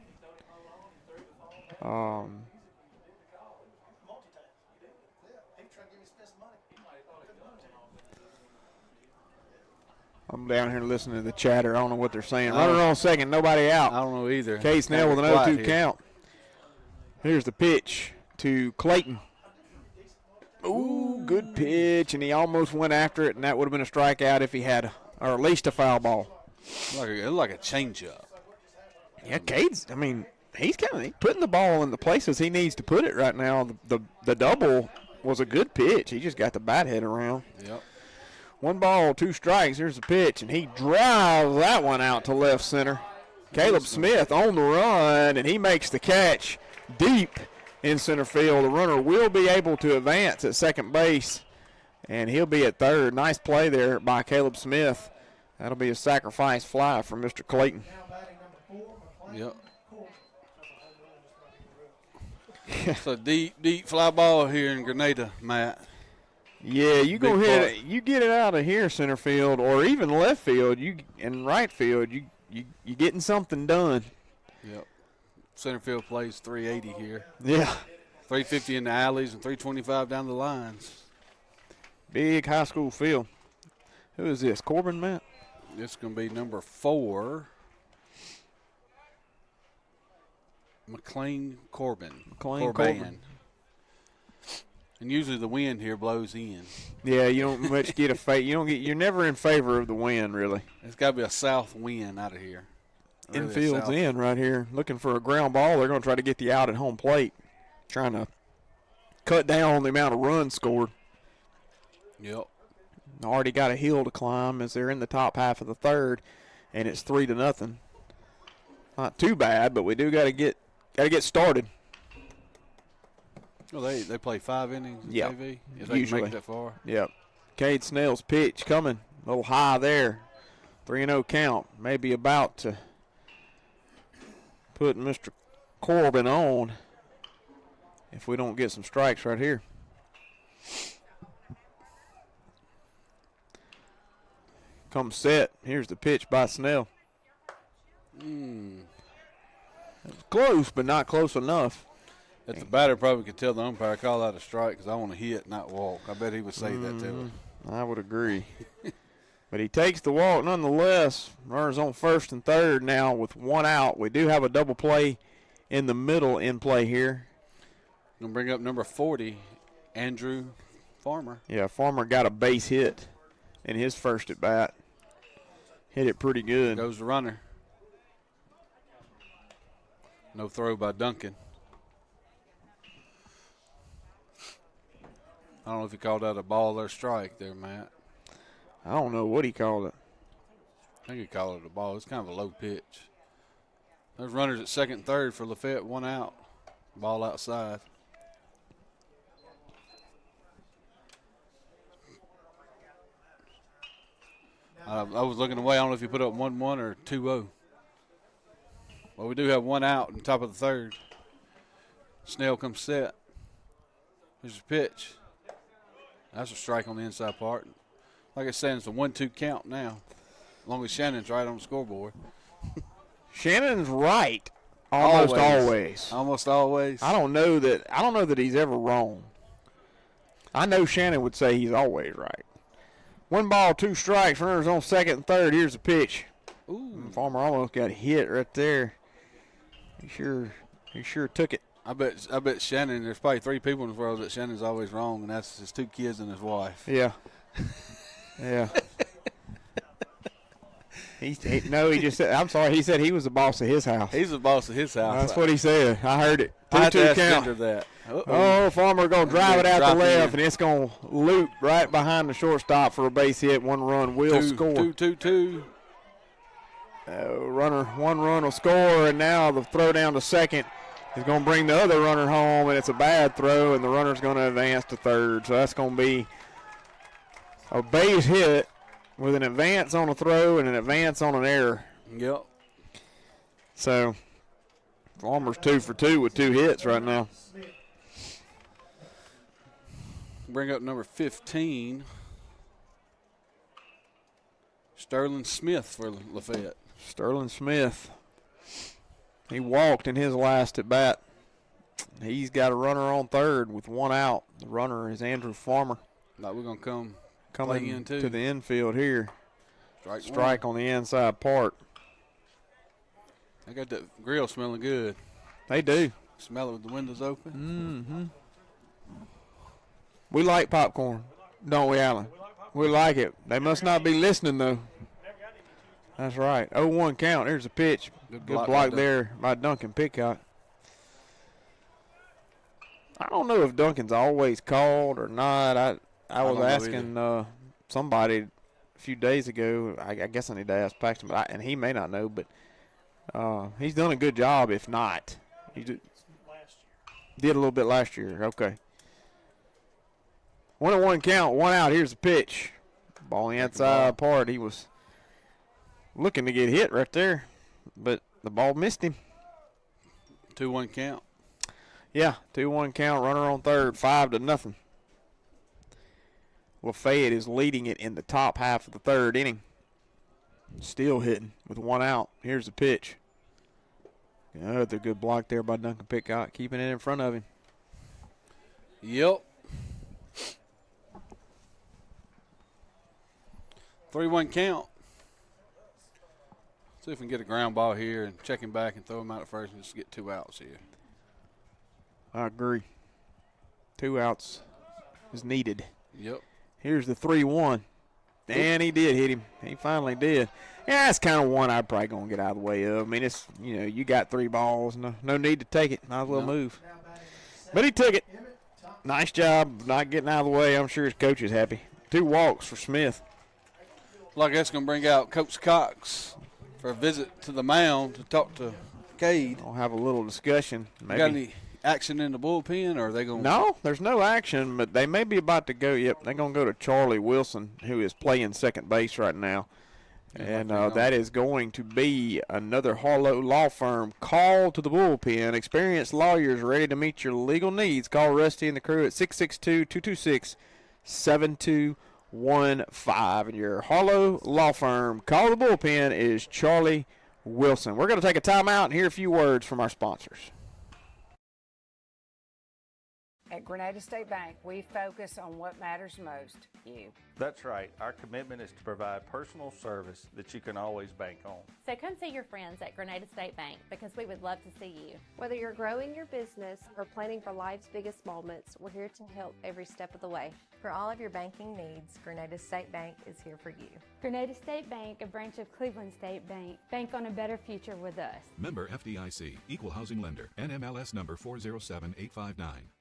I'm down here listening to the chatter. I don't know what they're saying. Runner on second, nobody out. I don't know either. Cade Snell with an 0-2 count. Here's the pitch to Clayton. Ooh, good pitch, and he almost went after it, and that would have been a strikeout if he had, or at least a foul ball. It looked like a changeup. Yeah, Cade's, he's putting the ball in the places he needs to put it right now. The double was a good pitch. He just got the bat head around. Yep. 1 ball, 2 strikes. Here's the pitch, and he drives that one out to left center. Caleb Smith on the run, and he makes the catch deep in center field. The runner will be able to advance at second base, and he'll be at third. Nice play there by Caleb Smith. That'll be a sacrifice fly from Mr. Clayton. Yep. It's a deep fly ball here in Grenada, Matt. Yeah, you go ahead. You get it out of here, center field, or even left field. And right field. You getting something done. Yep. Center field plays 380 here. Yeah. 350 in the alleys and 325 down the lines. Big high school field. Who is this? Corbin, Matt? It's going to be number 4. McLean Corbin. Corbin. And usually the wind here blows in. Yeah, you don't much get you're never in favor of the wind, really. It's got to be a south wind out of here. Really Infield's in right here, looking for a ground ball. They're going to try to get the out at home plate, trying to cut down on the amount of runs scored. Yep. Already got a hill to climb as they're in the top half of the third, and it's 3-0. Not too bad, but we do got to get started. Well, they play 5 innings in Yep. TV. If they Usually. can make it that far. Yep. Cade Snell's pitch coming a little high there. 3-0 count. Maybe about to put Mr. Corbin on if we don't get some strikes right here. Come set. Here's the pitch by Snell. It was close, but not close enough. If the batter probably could tell the umpire, call out a strike because I want to hit, not walk. I bet he would say that to him. I would agree. But he takes the walk nonetheless. Runners on first and third now with 1 out. We do have a double play in the middle in play here. Going to bring up number 40, Andrew Farmer. Yeah, Farmer got a base hit in his first at bat. Hit it pretty good. Goes the runner. No throw by Duncan. I don't know if he called out a ball or strike there, Matt. I don't know what he called it. I think he called it a ball. It's kind of a low pitch. There's runners at second and third for Lafayette, 1 out. Ball outside. I was looking away. I don't know if you put up 1-1 or 2-0. Well, we do have 1 out in top of the third. Snell comes set. Here's a pitch. That's a strike on the inside part. Like I said, it's a 1-2 count now. As long as Shannon's right on the scoreboard. Shannon's right almost always. Almost always. I don't know that he's ever wrong. I know Shannon would say he's always right. 1 ball, 2 strikes. Runners on second and third. Here's the pitch. Ooh. Farmer almost got hit right there. He sure took it. I bet Shannon, there's probably 3 people in the world that Shannon's always wrong, and that's his 2 kids and his wife. Yeah. Yeah. He just said, I'm sorry, he said he was the boss of his house. He's the boss of his house. That's what he said. I heard it. 2-2 count. That. Oh, Farmer going to drive it out to left, in. and it's going to loop right behind the shortstop for a base hit. 1 run will score. 2-2-2. 1 run will score, and now the throw down to second is going to bring the other runner home, and it's a bad throw, and the runner's going to advance to third. So that's going to be a base hit with an advance on a throw and an advance on an error. Yep. So Farmer's 2 for 2 with 2 hits right now. Bring up number 15, Sterling Smith for Lafayette. Sterling Smith. He walked in his last at bat. He's got a runner on third with 1 out. The runner is Andrew Farmer. Like we're going to coming to the infield here. Strike on the inside part. They got that grill smelling good. They do. Smell it with the windows open. Mm-hmm. We like popcorn, don't we, Alan? We like it. They must not be listening, though. That's right. 0-1 count. Here's a pitch. Good block there by Duncan Pitcock. I don't know if Duncan's always called or not. I was asking somebody a few days ago. I guess I need to ask Paxton, and he may not know, but he's done a good job if not. He did a little bit last year. Okay. 1-1 count, 1 out. Here's the pitch. Ball on the outside part. He was looking to get hit right there, but the ball missed him. 2-1 count. Yeah, 2-1 count. Runner on third, 5-0. Lafayette is leading it in the top half of the third inning. Still hitting with 1 out. Here's the pitch. Another good block there by Duncan Pitcock, keeping it in front of him. Yep. 3-1 count. See if we can get a ground ball here and check him back and throw him out at first and just get 2 outs here. I agree. 2 outs is needed. Yep. Here's the 3-1. And he did hit him. He finally did. Yeah, that's kind of one I'm probably going to get out of the way of. I mean, it's, you got 3 balls. No need to take it. Might as well move. But he took it. Nice job not getting out of the way. I'm sure his coach is happy. 2 walks for Smith. Like that's going to bring out Coach Cox for a visit to the mound to talk to Cade. I'll have a little discussion. Maybe. Got any action in the bullpen, or are they going? No, there's no action, but they may be about to go. Yep, they're going to go to Charlie Wilson, who is playing second base right now. And that is going to be another Harlow law firm call to the bullpen. Experienced lawyers ready to meet your legal needs. Call Rusty and the crew at 662-226-7215. And your Harlow law firm call to the bullpen is Charlie Wilson. We're going to take a timeout and hear a few words from our sponsors. At Grenada State Bank, we focus on what matters most, you. That's right. Our commitment is to provide personal service that you can always bank on. So come see your friends at Grenada State Bank because we would love to see you. Whether you're growing your business or planning for life's biggest moments, we're here to help every step of the way. For all of your banking needs, Grenada State Bank is here for you. Grenada State Bank, a branch of Cleveland State Bank. Bank on a better future with us. Member FDIC, Equal Housing Lender, NMLS number 407859.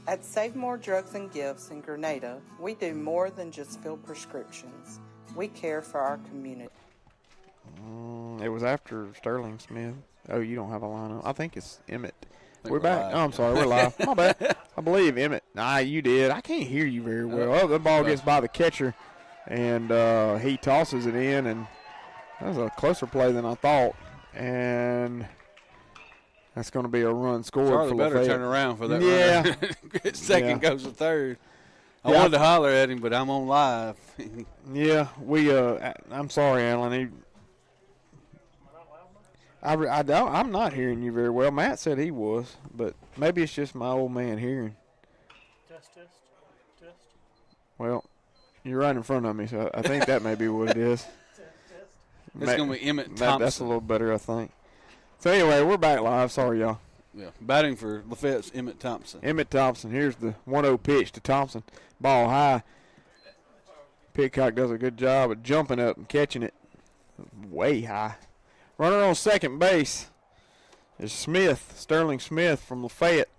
At Save More Drugs and Gifts in Grenada, we do more than just fill prescriptions. We care for our community. It was after Sterling Smith. Oh, you don't have a lineup. I think it's Emmett. We're back. Oh, I'm sorry. We're live. My bad. I believe Emmett. Nah, you did. I can't hear you very well. Oh, the ball gets by the catcher, and he tosses it in, and that was a closer play than I thought. And that's going to be a run scored. Charlie for better LaFayette. turn around for that Yeah. Second goes to third. I wanted to holler at him, but I'm on live. Yeah, I'm sorry, Alan. I'm not hearing you very well. Matt said he was, but maybe it's just my old man hearing. Test. Well, you're right in front of me, so I think that may be what it is. It's going to be Emmett Thompson. That's a little better, I think. So, anyway, we're back live. Sorry, y'all. Yeah, batting for Lafayette's Emmett Thompson. Emmett Thompson. Here's the 1-0 pitch to Thompson. Ball high. Pitcock does a good job of jumping up and catching it way high. Runner on second base is Smith, Sterling Smith from Lafayette.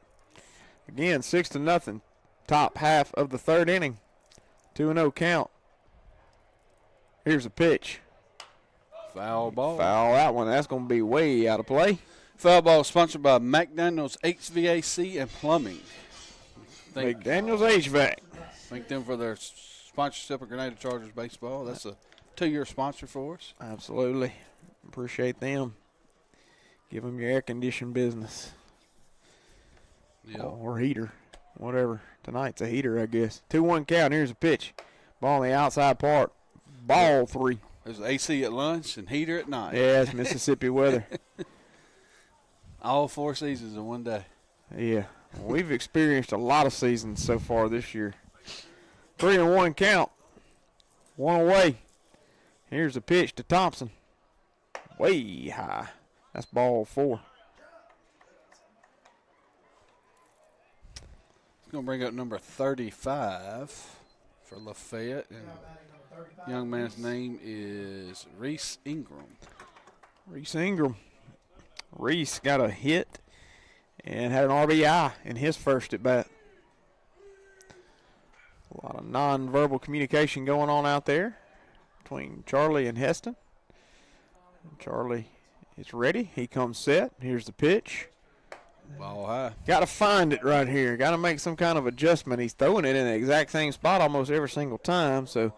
Again, 6-0. Top half of the third inning. 2-0 count. Here's a pitch. Foul ball. Foul that one. That's going to be way out of play. Foul ball sponsored by McDaniels HVAC and Plumbing. McDaniels HVAC. Thank them for their sponsorship of Grenada Chargers baseball. That's a 2-year sponsor for us. Absolutely. Appreciate them. Give them your air-conditioned business. Yeah. Or heater. Whatever. Tonight's a heater, I guess. 2-1 count. Here's a pitch. Ball on the outside part. Ball 3. There's AC at lunch and heater at night. Yeah, it's Mississippi weather. All 4 seasons in one day. Yeah. We've experienced a lot of seasons so far this year. 3-1 count. One away. Here's a pitch to Thompson. Way high. That's ball 4. He's going to bring up number 35 for Lafayette. And young man's name is Reese Ingram. Reese Ingram. Reese got a hit and had an RBI in his first at bat. A lot of nonverbal communication going on out there between Charlie and Heston. Charlie is ready. He comes set. Here's the pitch. Ball high. Got to find it right here. Got to make some kind of adjustment. He's throwing it in the exact same spot almost every single time. So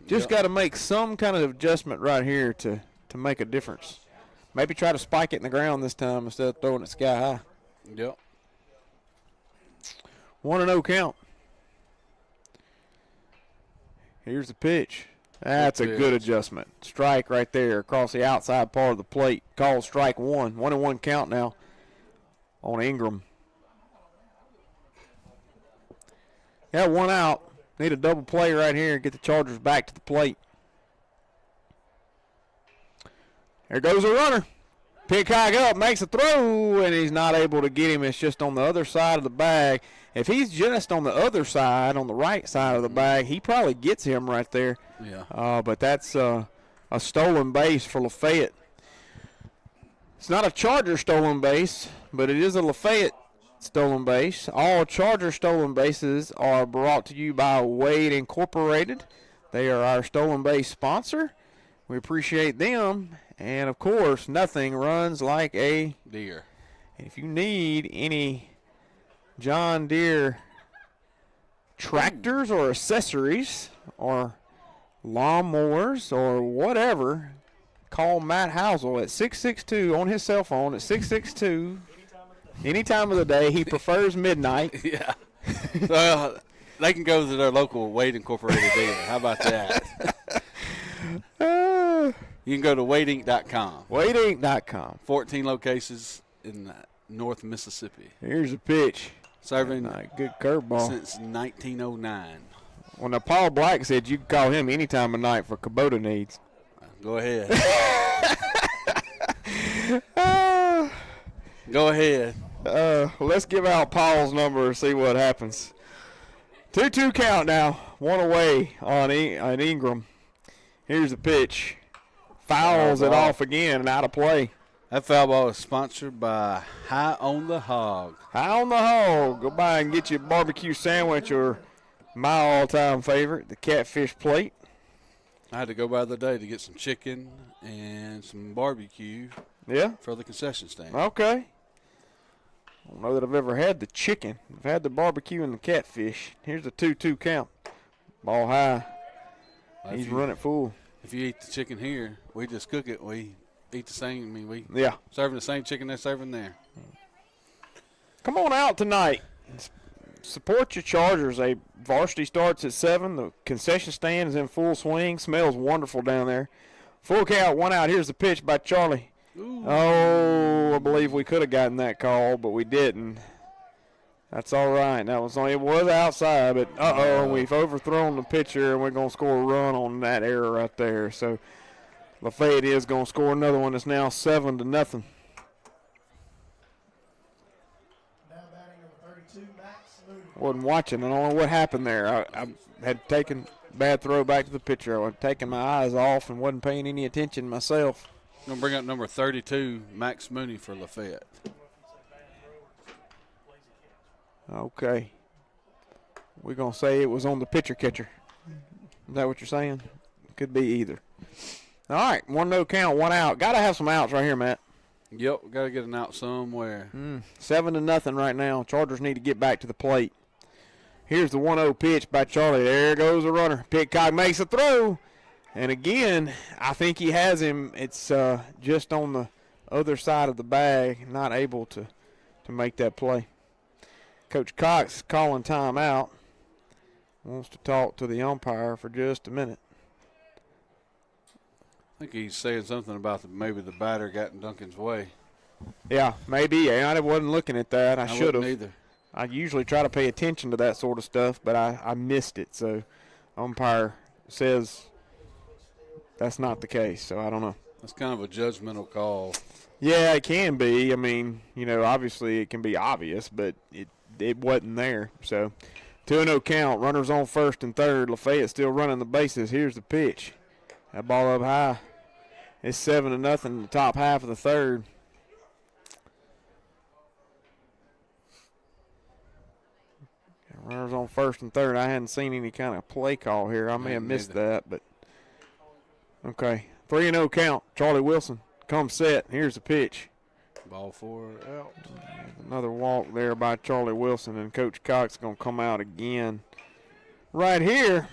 Just got to make some kind of adjustment right here to make a difference. Maybe try to spike it in the ground this time instead of throwing it sky high. Yep. 1-0 count. Here's the pitch. That's a good adjustment. Strike right there across the outside part of the plate. Called strike one. 1-1 count now on Ingram. Yeah, 1 out. Need a double play right here and get the Chargers back to the plate. There goes a runner. Peacock up, makes a throw, and he's not able to get him. It's just on the other side of the bag. If he's just on the other side, on the right side of the bag, he probably gets him right there. Yeah. But that's a stolen base for Lafayette. It's not a Charger stolen base, but it is a Lafayette stolen base. All Charger stolen bases are brought to you by Wade Incorporated. They are our stolen base sponsor. We appreciate them. And, of course, nothing runs like a deer. If you need any John Deere tractors or accessories or lawnmowers or whatever, call Matt Housel at 662 on his cell phone at 662 any time of the day. He prefers midnight. Yeah. Well, they can go to their local Wade Incorporated dealer. How about that? You can go to wadeinc.com. Wadeinc.com. 14 locations in North Mississippi. Here's a pitch. Serving good curveball since 1909. Well, now Paul Black said you can call him any time of night for Kubota needs. Go ahead. Go ahead. Let's give out Paul's number and see what happens. 2-2 count now. 1 away on Ingram. Here's the pitch. Fouls it off again and out of play. That foul ball is sponsored by High on the Hog. High on the Hog. Go by and get you a barbecue sandwich or my all-time favorite, the catfish plate. I had to go by the day to get some chicken and some barbecue. Yeah? For the concession stand. Okay. I don't know that I've ever had the chicken. I've had the barbecue and the catfish. Here's the 2-2 count. Ball high. He's running full. If you eat the chicken here, we just cook it. We eat the same. I mean, we yeah serving the same chicken they're serving there. Come on out tonight. Support your Chargers. Varsity starts at 7. The concession stand is in full swing. Smells wonderful down there. Full count, 1 out. Here's the pitch by Charlie. Ooh. Oh, I believe we could have gotten that call, but we didn't. That's all right. It was outside, but we've overthrown the pitcher, and we're going to score a run on that error right there. So Lafayette is going to score another one. It's now 7-0. Now batting number 32, Max Mooney. Wasn't watching. I don't know what happened there. I had taken bad throw back to the pitcher. I had taken my eyes off and wasn't paying any attention myself. I'm going to bring up number 32, Max Mooney for Lafayette. Okay. We're going to say it was on the pitcher-catcher. Is that what you're saying? Could be either. All right, 1-0 count, 1 out. Got to have some outs right here, Matt. Yep, got to get an out somewhere. 7-0 right now. Chargers need to get back to the plate. Here's the 1-0 pitch by Charlie. There goes the runner. Pitcock makes a throw. And again, I think he has him. It's just on the other side of the bag, not able to make that play. Coach Cox calling timeout. Wants to talk to the umpire for just a minute. I think he's saying something about maybe the batter got in Duncan's way. Yeah, maybe. I wasn't looking at that. I should have. Either. I usually try to pay attention to that sort of stuff, but I missed it. So umpire says that's not the case, so I don't know. That's kind of a judgmental call. Yeah, it can be. I mean, obviously it can be obvious, but it wasn't there. So 2-0 count. Runners on first and third. Lafayette still running the bases. Here's the pitch. That ball up high. It's 7-0 in the top half of the third. Runners on first and third. I hadn't seen any kind of play call here. I may have missed that, but okay. 3-0 count. Charlie Wilson comes set. Here's the pitch. Ball 4 out. Another walk there by Charlie Wilson, and Coach Cox is going to come out again right here.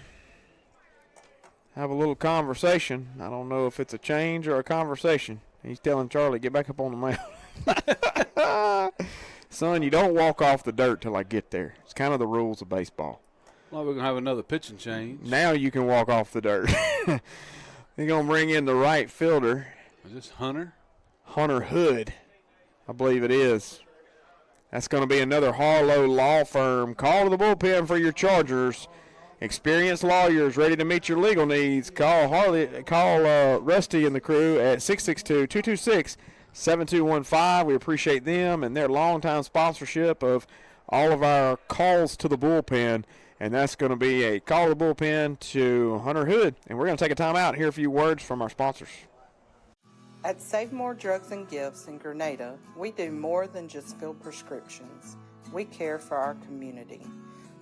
have a little conversation. I don't know if it's a change or a conversation. He's telling Charlie, get back up on the mound. Son, you don't walk off the dirt till I get there. It's kind of the rules of baseball. Well, we're going to have another pitching change. Now you can walk off the dirt. They're going to bring in the right fielder. Is this Hunter? Hunter Hood, I believe it is. That's going to be another Harlow law firm. Call to the bullpen for your Chargers. Experienced lawyers ready to meet your legal needs. Call Rusty and the crew at 662-226-7215. We appreciate them and their longtime sponsorship of all of our calls to the bullpen. And that's going to be a call to the bullpen to Hunter Hood. And we're going to take a time out and hear a few words from our sponsors. At Save More Drugs and Gifts in Grenada, we do more than just fill prescriptions. We care for our community.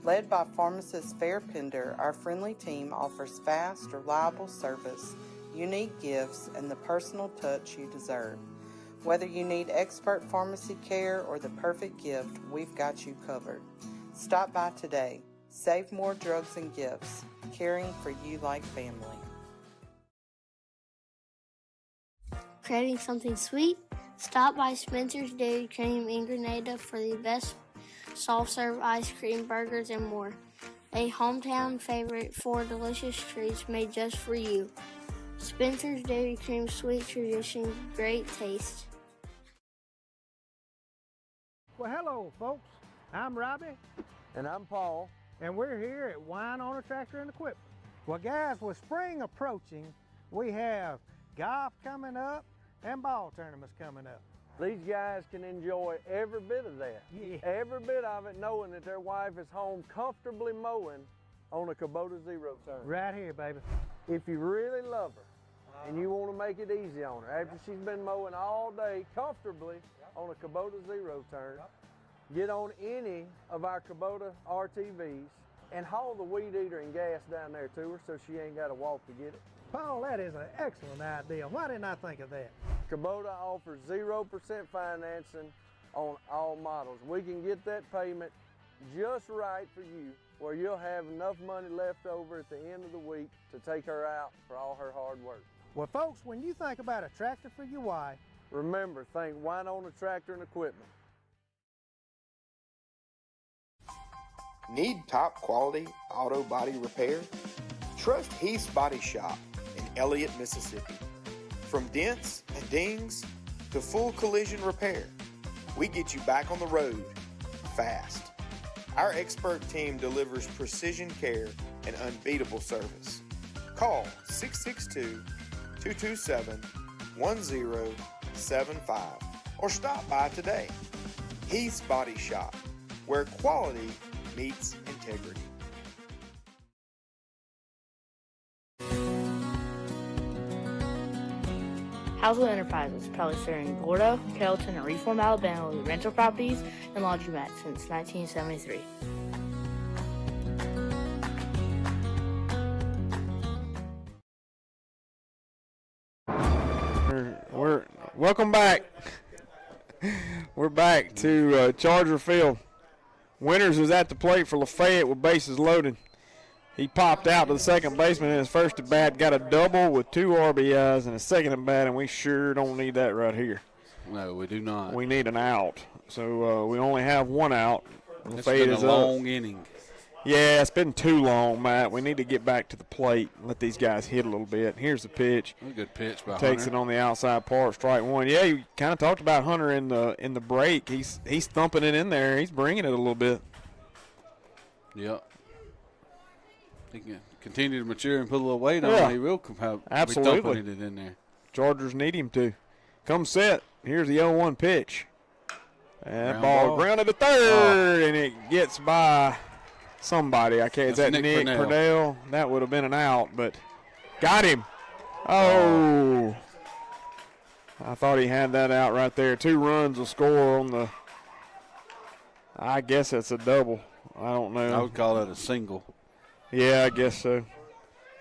Led by pharmacist Fair Pender, our friendly team offers fast, reliable service, unique gifts, and the personal touch you deserve. Whether you need expert pharmacy care or the perfect gift, we've got you covered. Stop by today. Save More Drugs and Gifts, caring for you like family. Craving something sweet? Stop by Spencer's Dairy Cream in Grenada for the best soft-serve ice cream, burgers, and more. A hometown favorite for delicious treats made just for you. Spencer's Dairy Cream, sweet tradition, great taste. Well, hello, folks. I'm Robbie. And I'm Paul. And we're here at Wine on a Tractor and Equipment. Well, guys, with spring approaching, we have golf coming up and ball tournaments coming up. These guys can enjoy every bit of that. Yeah. Every bit of it, knowing that their wife is home comfortably mowing on a Kubota Zero turn. Right here, baby. If you really love her and you want to make it easy on her, after she's been mowing all day comfortably on a Kubota Zero turn, get on any of our Kubota RTVs and haul the weed eater and gas down there to her so she ain't got to walk to get it. Paul, that is an excellent idea. Why didn't I think of that? Kubota offers 0% financing on all models. We can get that payment just right for you, where you'll have enough money left over at the end of the week to take her out for all her hard work. Well, folks, when you think about a tractor for your wife, remember, think Wine on a Tractor and Equipment. Need top quality auto body repair? Trust Heath's Body Shop in Elliott, Mississippi. From dents and dings to full collision repair, we get you back on the road fast. Our expert team delivers precision care and unbeatable service. Call 662-227-1075 or stop by today. Heath's Body Shop, where quality meets integrity. Household Enterprises, proudly serving Gordo, Carrollton, and Reform, Alabama with rental properties and laundromats since 1973. We're welcome back. We're back to Charger Field. Winters is at the plate for Lafayette with bases loaded. He popped out to the second baseman in his first at bat, got a double with 2 RBIs and a second at bat, and we sure don't need that right here. No, we do not. We need an out. So we only have 1 out. It's been a long inning. Yeah, it's been too long, Matt. We need to get back to the plate and let these guys hit a little bit. Here's the pitch. A good pitch by Takes Hunter. it on the outside part, strike one. Yeah, you kind of talked about Hunter in the break. He's thumping it in there. He's bringing it a little bit. Yep. He can continue to mature and put a little weight on. He will Absolutely. be thumping it in there. Chargers need him to. Come set. Here's the 0-1 pitch. That Ground ball ball. grounded to third, and it gets by somebody. I can't. Is that That's Nick Nick Purnell? That would have been an out, but got him. Oh. I thought he had that out right there. 2 runs will score on the, I guess it's a double. I don't know. I would call it a single. Yeah, I guess so.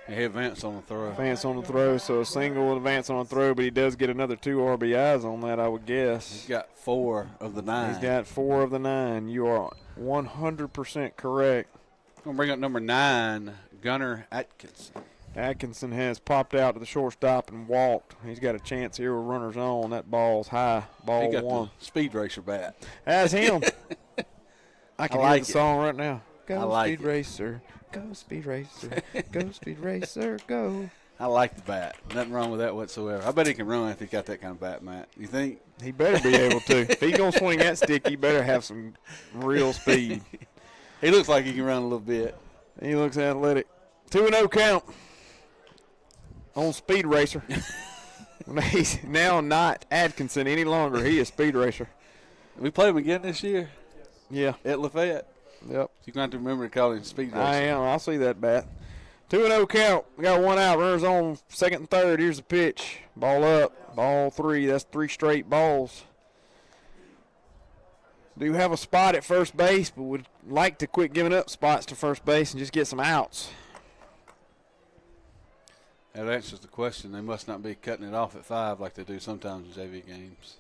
He advanced on the throw. Advance on the throw, so a single advance on the throw, but he does get another 2 RBIs on that, I would guess. He's got 4 of the 9. He's got 4 of the 9. You are 100% correct. I'm going to bring up number 9, Gunnar Atkinson. Atkinson has popped out to the shortstop and walked. He's got a chance here with runners on. That ball's high. Ball He got one. the Speed Racer bat. That's him. I can like hear the song right now. Go I like Speed it. Racer. Go Speed Racer. Go Speed Racer. Go. I like the bat. Nothing wrong with that whatsoever. I bet he can run if he got that kind of bat, Matt. You think? He better be able to. If he's going to swing that stick, he better have some real speed. He looks like he can run a little bit. He looks athletic. 2-0 count on Speed Racer. He's now not Atkinson any longer. He is Speed Racer. We played him again this year? Yeah. At Lafayette? Yep. So you're going to have to remember to call him Speed Racer. I am. I'll see that bat. 2-0 count. We got one out. Runners on second and third. Here's the pitch. Ball up. Ball three. That's 3 straight balls. Do have a spot at first base, but would like to quit giving up spots to first base and just get some outs. That answers the question. They must not be cutting it off at 5 like they do sometimes in JV games.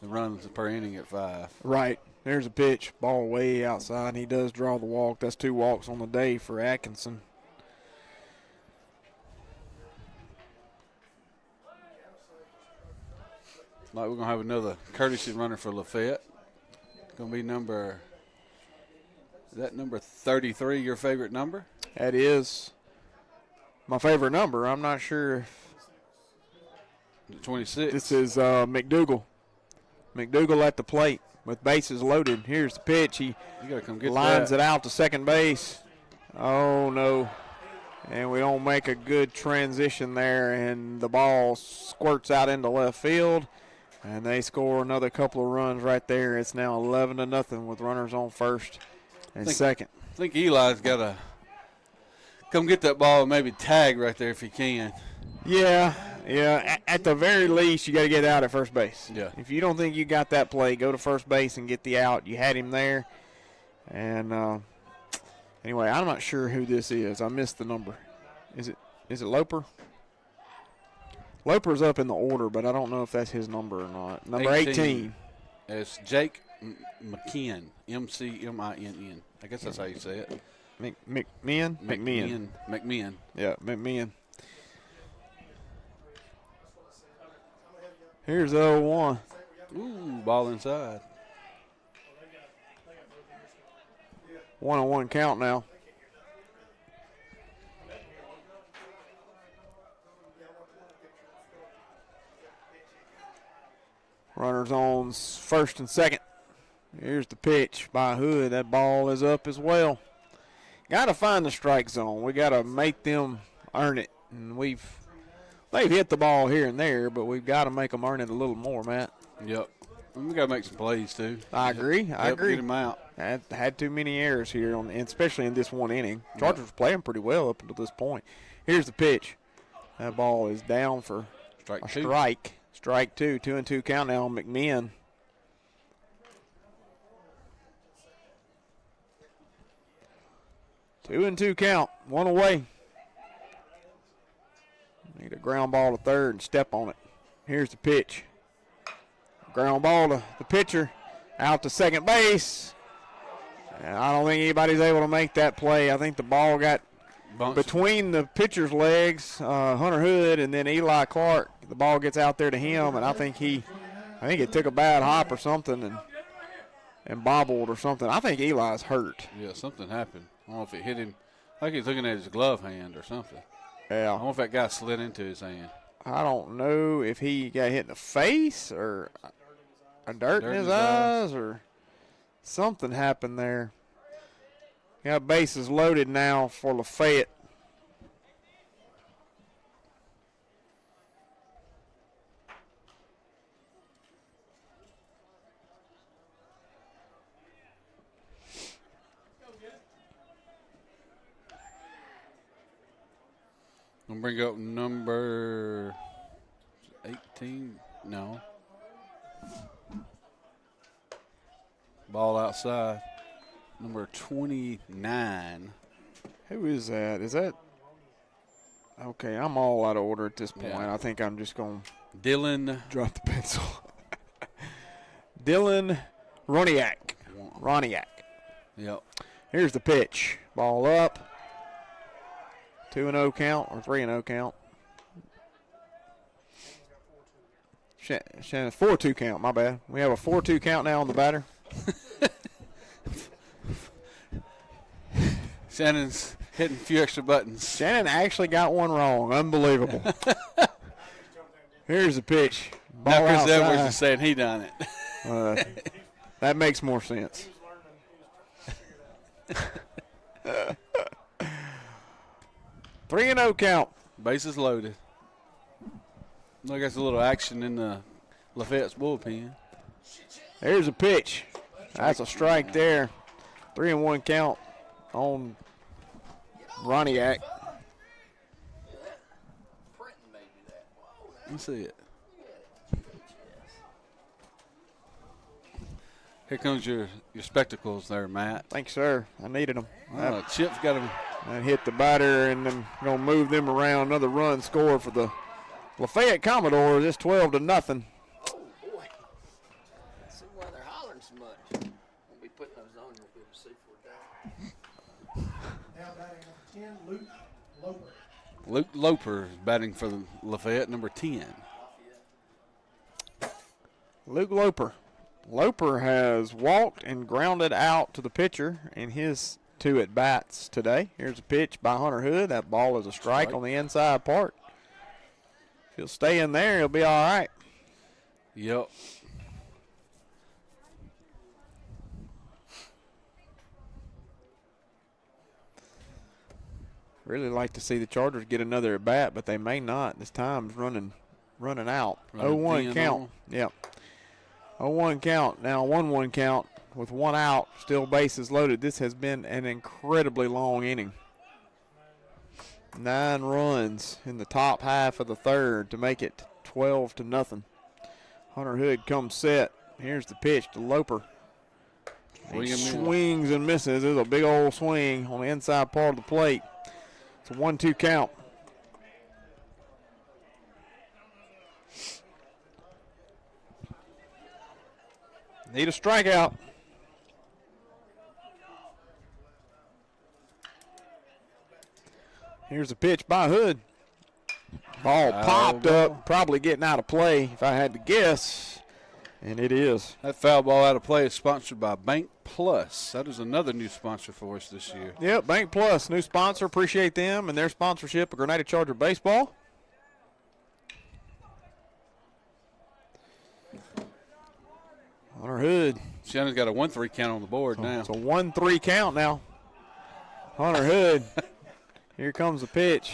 The runs per inning at 5. Right. There's a pitch. Ball way outside, and he does draw the walk. That's 2 walks on the day for Atkinson. Like we're going to have another courtesy runner for Lafayette. Going to be number 33, your favorite number? That is my favorite number. I'm not sure if 26. This is McDougal. McDougal at the plate with bases loaded. Here's the pitch. He gotta come get lines that. it out to second base. Oh, no. And we don't make a good transition there, and the ball squirts out into left field, and they score another couple of runs right there. It's now 11-0 with runners on first and second. I think Eli's got to come get that ball and maybe tag right there if he can. Yeah. At the very least, you got to get out at first base. Yeah. If you don't think you got that play, go to first base and get the out. You had him there. And anyway, I'm not sure who this is. I missed the number. Is it Loper? Loper's up in the order, but I don't know if that's his number or not. Number 18. It's Jake McKinn, McMinn. I guess that's how you say it. McMinn? McMinn. Yeah, McMinn. Here's the 0-1. Ooh, ball inside. 1-1 count now. Runners on first and second. Here's the pitch by Hood. That ball is up as well. Got to find the strike zone. We got to make them earn it. And they've hit the ball here and there, but we've got to make them earn it a little more, Matt. Yep. We got to make some plays, too. I agree. Get them out. Had too many errors here, especially in this one inning. Chargers were playing pretty well up until this point. Here's the pitch. That ball is down for a strike. Strike 2. 2-2 count now on McMinn. 2-2 count. One away. Need a ground ball to third and step on it. Here's the pitch. Ground ball to the pitcher. Out to second base. And I don't think anybody's able to make that play. I think the ball got between the pitcher's legs, Hunter Hood, and then Eli Clark. The ball gets out there to him, and I think it took a bad hop or something and bobbled or something. I think Eli's hurt. Yeah, something happened. I don't know if it hit him. I think he's looking at his glove hand or something. Yeah. I don't know if that guy slid into his hand. I don't know if he got hit in the face or a dirt in his eyes or something happened there. Got bases loaded now for Lafayette. I'm going to bring up number 18. No. Ball outside. Number 29. Who is that? Is that? Okay, I'm all out of order at this point. Yeah. I think I'm just going to Dylan. Drop the pencil. Dylan Roniak. Yep. Here's the pitch. Ball up. 2-0 count or 3-0 count. Shannon's 4-2 count, my bad. We have a 4-2 count now on the batter. Shannon's hitting a few extra buttons. Shannon actually got one wrong. Unbelievable. Here's the pitch. Ball Now Chris outside. Edwards is saying he done it. That makes more sense. 3-0 count. Bases loaded. Look, that's a little action in the Lafayette's bullpen. There's a pitch. That's a strike there. 3-1 count on Roniak. Let me see it. Here comes your spectacles there, Matt. Thanks, sir. I needed them. Chip's got them. I hit the batter and then going to move them around. Another run score for the Lafayette Commodores. It's 12-0. Oh, boy. See why they're hollering so much. Won't be putting those on. You'll be able to see for it. Now batting number 10, Luke Loper. Luke Loper is batting for the Lafayette, number 10. Luke Loper. Loper has walked and grounded out to the pitcher in his 2 at-bats today. Here's a pitch by Hunter Hood. That ball is a strike on the inside part. If he'll stay in there, he'll be all right. Yep. Really like to see the Chargers get another at-bat, but they may not. This time's running out. 0-1 count. Yep. 0-1 count. Now 1-1 count with 1 out, still bases loaded. This has been an incredibly long inning. 9 runs in the top half of the third to make it 12-0. Hunter Hood comes set. Here's the pitch to Loper. He swings and misses. There's a big old swing on the inside part of the plate. It's a 1-2 count. Need a strikeout. Here's a pitch by Hood. Ball popped up, probably getting out of play if I had to guess, and it is. That foul ball out of play is sponsored by Bank Plus. That is another new sponsor for us this year. Yep, Bank Plus, new sponsor. Appreciate them and their sponsorship of Grenada Charger Baseball. Hunter Hood. Shannon's got a 1-3 count on the board now. It's a 1-3 count now. Hunter Hood. Here comes the pitch.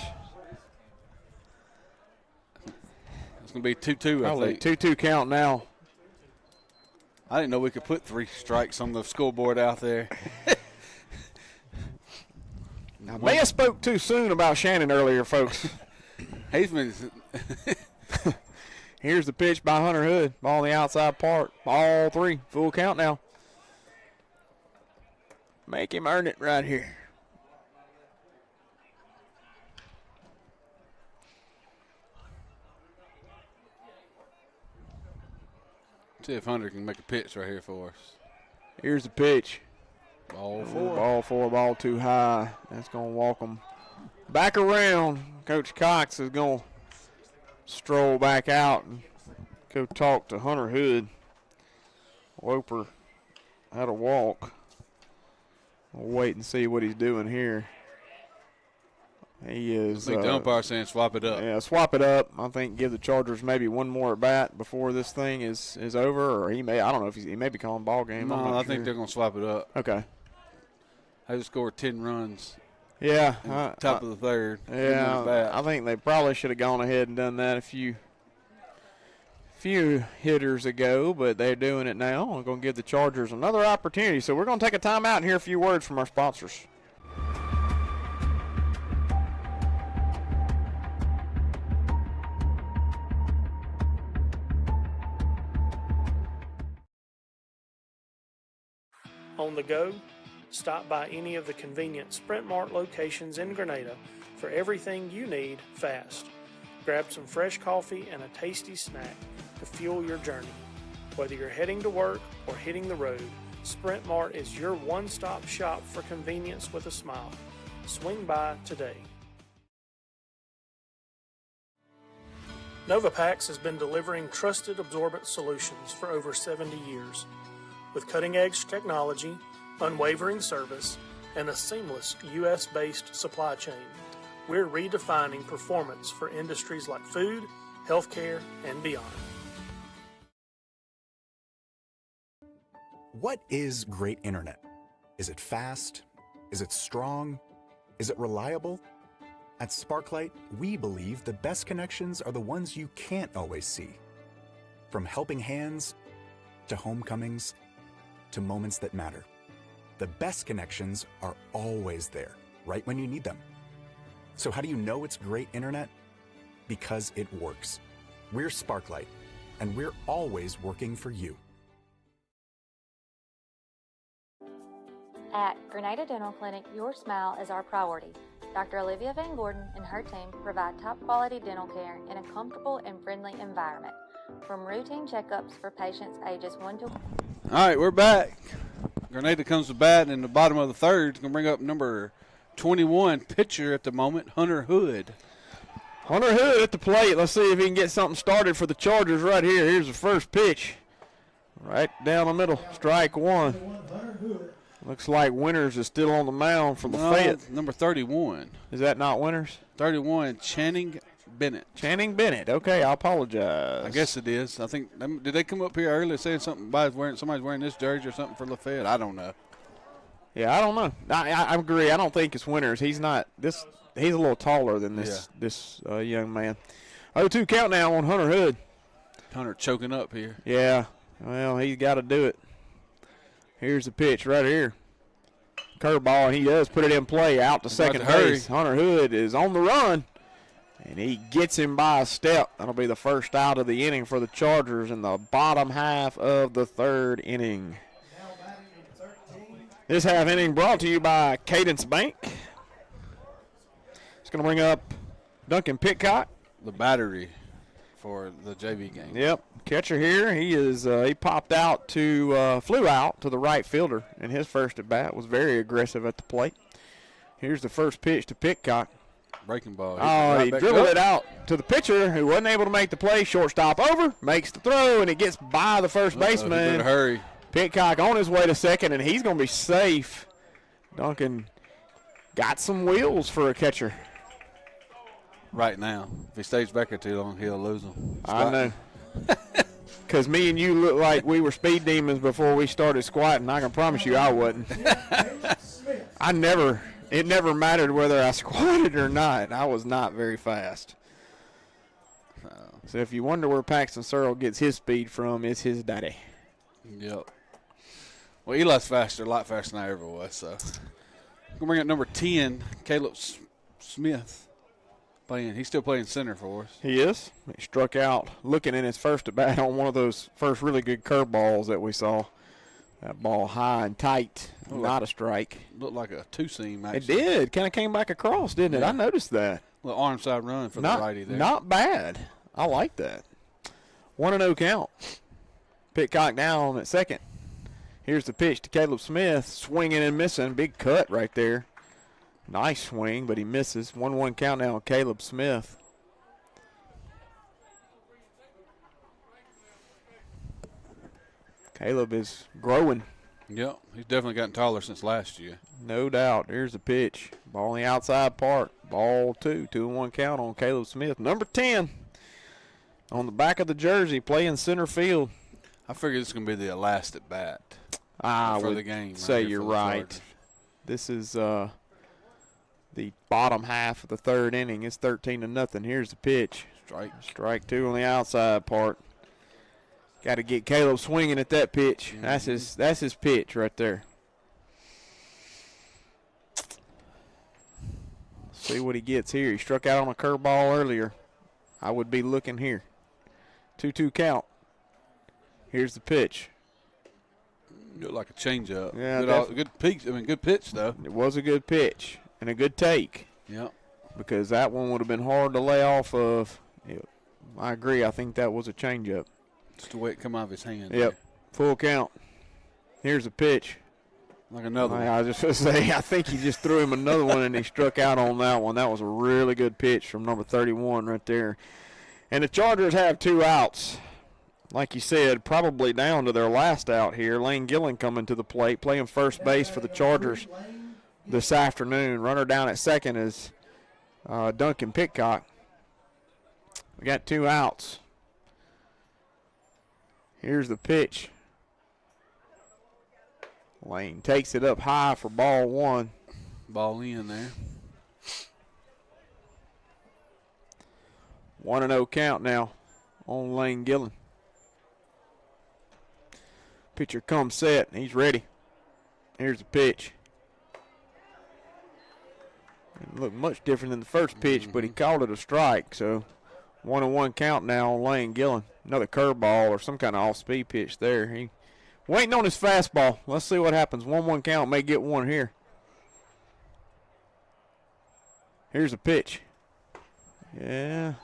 It's going to be 2-2, I think. 2-2 count now. I didn't know we could put 3 strikes on the scoreboard out there. I may have spoke too soon about Shannon earlier, folks. He's been. Here's the pitch by Hunter Hood. Ball on the outside part. Ball 3. Full count now. Make him earn it right here. See if Hunter can make a pitch right here for us. Here's the pitch. Ball 4. Ball 4, ball too high. That's going to walk him back around. Coach Cox is going to stroll back out and go talk to Hunter Hood. Loper had a walk. We'll wait and see what he's doing here. He is. I think the umpire saying swap it up. Yeah, swap it up. I think give the Chargers maybe one more at bat before this thing is over, or he may. I don't know if he may be calling ball game. No, I think they're going to swap it up. Okay. They just scored 10 runs. Yeah. Top of the third. Yeah, I think they probably should have gone ahead and done that a few hitters ago, but they're doing it now. I'm going to give the Chargers another opportunity. So we're going to take a timeout and hear a few words from our sponsors. On the go? Stop by any of the convenient Sprint Mart locations in Grenada for everything you need fast. Grab some fresh coffee and a tasty snack to fuel your journey. Whether you're heading to work or hitting the road, Sprint Mart is your one-stop shop for convenience with a smile. Swing by today. NovaPax has been delivering trusted absorbent solutions for over 70 years. With cutting-edge technology, unwavering service, and a seamless U.S.-based supply chain, we're redefining performance for industries like food, healthcare, and beyond. What is great internet? Is it fast? Is it strong? Is it reliable? At Sparklight, we believe the best connections are the ones you can't always see. From helping hands, to homecomings, to moments that matter. The best connections are always there, right when you need them. So how do you know it's great internet? Because it works. We're Sparklight, and we're always working for you. At Grenada Dental Clinic, your smile is our priority. Dr. Olivia Van Gordon and her team provide top-quality dental care in a comfortable and friendly environment. From routine checkups for patients ages 1 to... All right, we're back. Grenada comes to bat in the bottom of the third. It's going to bring up number 21 pitcher at the moment, Hunter Hood. Hunter Hood at the plate. Let's see if he can get something started for the Chargers right here. Here's the first pitch. Right down the middle, strike one. Looks like Winters is still on the mound for Lafayette. Number 31. Is that not Winters? 31, Channing Bennett. Channing Bennett. Okay, I apologize. I guess it is. I think, did they come up here earlier saying something about somebody's wearing this jersey or something for Lafayette? I don't know. Yeah, I don't know. I agree. I don't think it's Winters. He's not this. He's a little taller than this young man. 0-2 count now on Hunter Hood. Hunter choking up here. Yeah. Well, he's got to do it. Here's the pitch right here. Curveball, and he does put it in play out to second base. Hunter Hood is on the run, and he gets him by a step. That'll be the first out of the inning for the Chargers in the bottom half of the third inning. This half inning brought to you by Cadence Bank. It's going to bring up Duncan Pitcock. The battery for the JV game. Yep. Catcher here, he popped out flew out to the right fielder in his first at bat. Was very aggressive at the plate. Here's the first pitch to Pitcock. Breaking ball. He dribbled it out to the pitcher who wasn't able to make the play. Shortstop over, makes the throw, and it gets by the first baseman. He better hurry. Pitcock on his way to second, and he's going to be safe. Duncan got some wheels for a catcher. Right now. If he stays back there too long, he'll lose them. I know. Because me and you look like we were speed demons before we started squatting. I can promise you I wasn't. It never mattered whether I squatted or not. I was not very fast. So if you wonder where Paxton Searle gets his speed from, it's his daddy. Yep. Well, Eli's faster, a lot faster than I ever was. So we're going to bring up number 10, Caleb Smith. He's still playing center for us. He is. He struck out looking in his first at bat on one of those first really good curveballs that we saw. That ball high and tight, not a strike. Looked like a two-seam, actually. It did. Kind of came back across, didn't it? I noticed that. Little arm side run for the righty there. Not bad. I like that. 1-0 count. Pitcock down at second. Here's the pitch to Caleb Smith. Swinging and missing. Big cut right there. Nice swing, but he misses. 1-1 count now on Caleb Smith. Caleb is growing. Yep, he's definitely gotten taller since last year. No doubt. Here's the pitch. Ball in the outside part. Ball 2. 2-1 count on Caleb Smith. Number 10 on the back of the jersey playing center field. I figure this is going to be the last at bat for the game. Say you're right. This is the bottom half of the third inning. It's 13-0. Here's the pitch. Strike 2 on the outside part. Got to get Caleb swinging at that pitch. Mm-hmm. That's his pitch right there. See what he gets here. He struck out on a curveball earlier. I would be looking here. 2-2 count. Here's the pitch. Looked like a changeup. Yeah, good pitch though. It was a good pitch and a good take. Yep. Because that one would have been hard to lay off of. I agree. I think that was a changeup. Just the way it come out of his hand. Yep. There. Full count. Here's the pitch. Like another one. I was just going to say, I think he just threw him another one and he struck out on that one. That was a really good pitch from number 31 right there. And the Chargers have 2 outs. Like you said, probably down to their last out here. Lane Gillen coming to the plate, playing first base for the Chargers this afternoon. Runner down at second is Duncan Pitcock. We got 2 outs. Here's the pitch. Lane takes it up high for ball 1. Ball in there. 1-0 count now on Lane Gillen. Pitcher comes set, and he's ready. Here's the pitch. It looked much different than the first pitch, but he called it a strike. So 1-1 count now on Lane Gillen. Another curveball or some kind of off-speed pitch there. He waiting on his fastball. Let's see what happens. 1-1 count, may get one here. Here's the pitch. Yeah.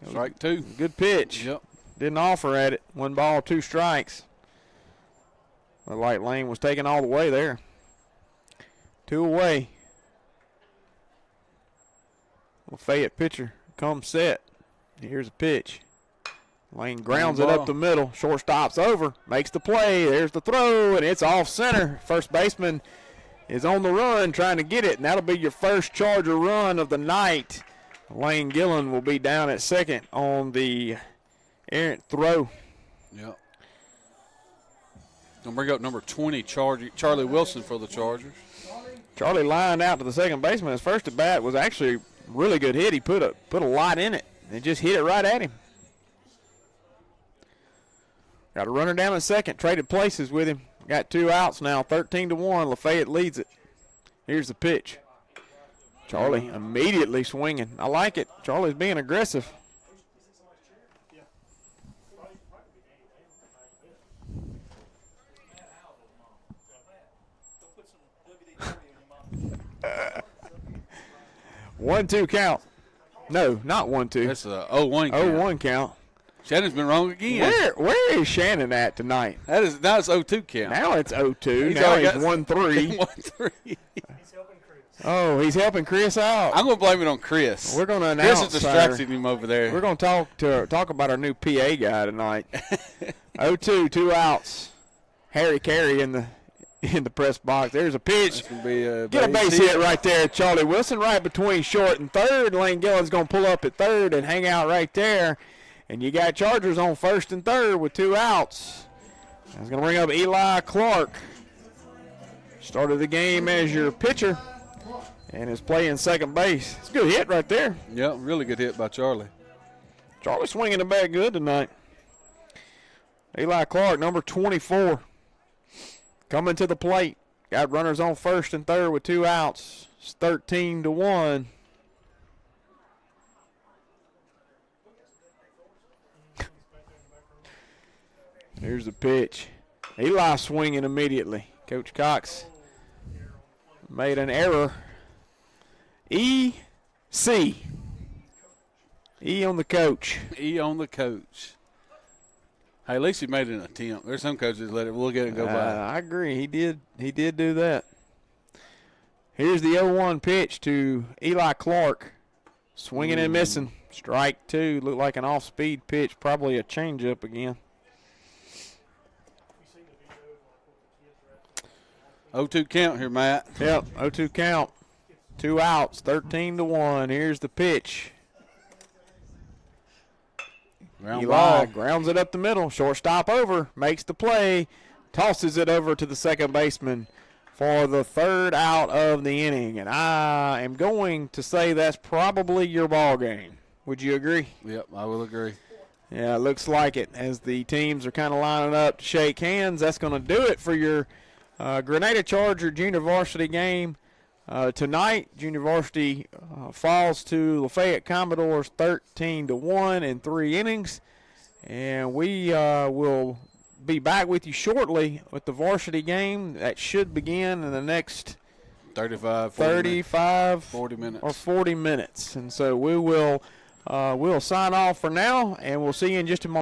Strike 2. Good pitch. Yep. Didn't offer at it. 1 ball, 2 strikes. The light lane was taken all the way there. 2 away. Lafayette pitcher comes set. Here's a pitch. Lane grounds it up the middle. Shortstop's over. Makes the play. There's the throw, and it's off center. First baseman is on the run trying to get it, and that'll be your first Charger run of the night. Lane Gillen will be down at second on the errant throw. Yep. Gonna bring up number 20, Charlie Wilson for the Chargers. Charlie lined out to the second baseman. His first at bat was actually a really good hit. He put a lot in it and just hit it right at him. Got a runner down in second. Traded places with him. Got 2 outs now. 13-1. Lafayette leads it. Here's the pitch. Charlie immediately swinging. I like it. Charlie's being aggressive. One, 2 count. No, not 1-2. That's a 0-1 count. 0-1 count. Shannon's been wrong again. Where is Shannon at tonight? Now it's 0-2 count. Now it's 0-2. He's now it's 1-3. 1-3. Oh, he's helping Chris out. I'm going to blame it on Chris. We're going to announce. Chris is distracting him over there. We're going to talk about our new PA guy tonight. 0-2, 2 outs. Harry Carey in the press box. There's a pitch. Get a base hit right there. Charlie Wilson right between short and third. Lane Gillen's going to pull up at third and hang out right there. And you got Chargers on first and third with 2 outs. I was going to bring up Eli Clark. Started the game as your pitcher and is playing second base. It's a good hit right there. Yeah, really good hit by Charlie. Charlie swinging the bat good tonight. Eli Clark, number 24, coming to the plate. Got runners on first and third with 2 outs. It's 13-1. Here's the pitch. Eli swinging immediately. Coach Cox made an error. E-C. E on the coach. E on the coach. Hey, at least he made an attempt. There's some coaches that let it look at it and go by. I agree. He did do that. Here's the 0-1 pitch to Eli Clark. Swinging and missing. Strike 2. Looked like an off-speed pitch. Probably a changeup again. 0-2 count here, Matt. Yep, 0-2 count. 2 outs, 13-1. Here's the pitch. Eli grounds it up the middle. Shortstop over, makes the play, tosses it over to the second baseman for the 3rd out of the inning. And I am going to say that's probably your ball game. Would you agree? Yep, I will agree. Yeah, it looks like it as the teams are kind of lining up to shake hands. That's going to do it for your Grenada Charger junior varsity game. Tonight, junior varsity falls to Lafayette Commodores 13-1 in 3 innings. And we will be back with you shortly with the varsity game that should begin in the next 40 minutes. Or 40 minutes. And so we will we'll sign off for now, and we'll see you in just a moment.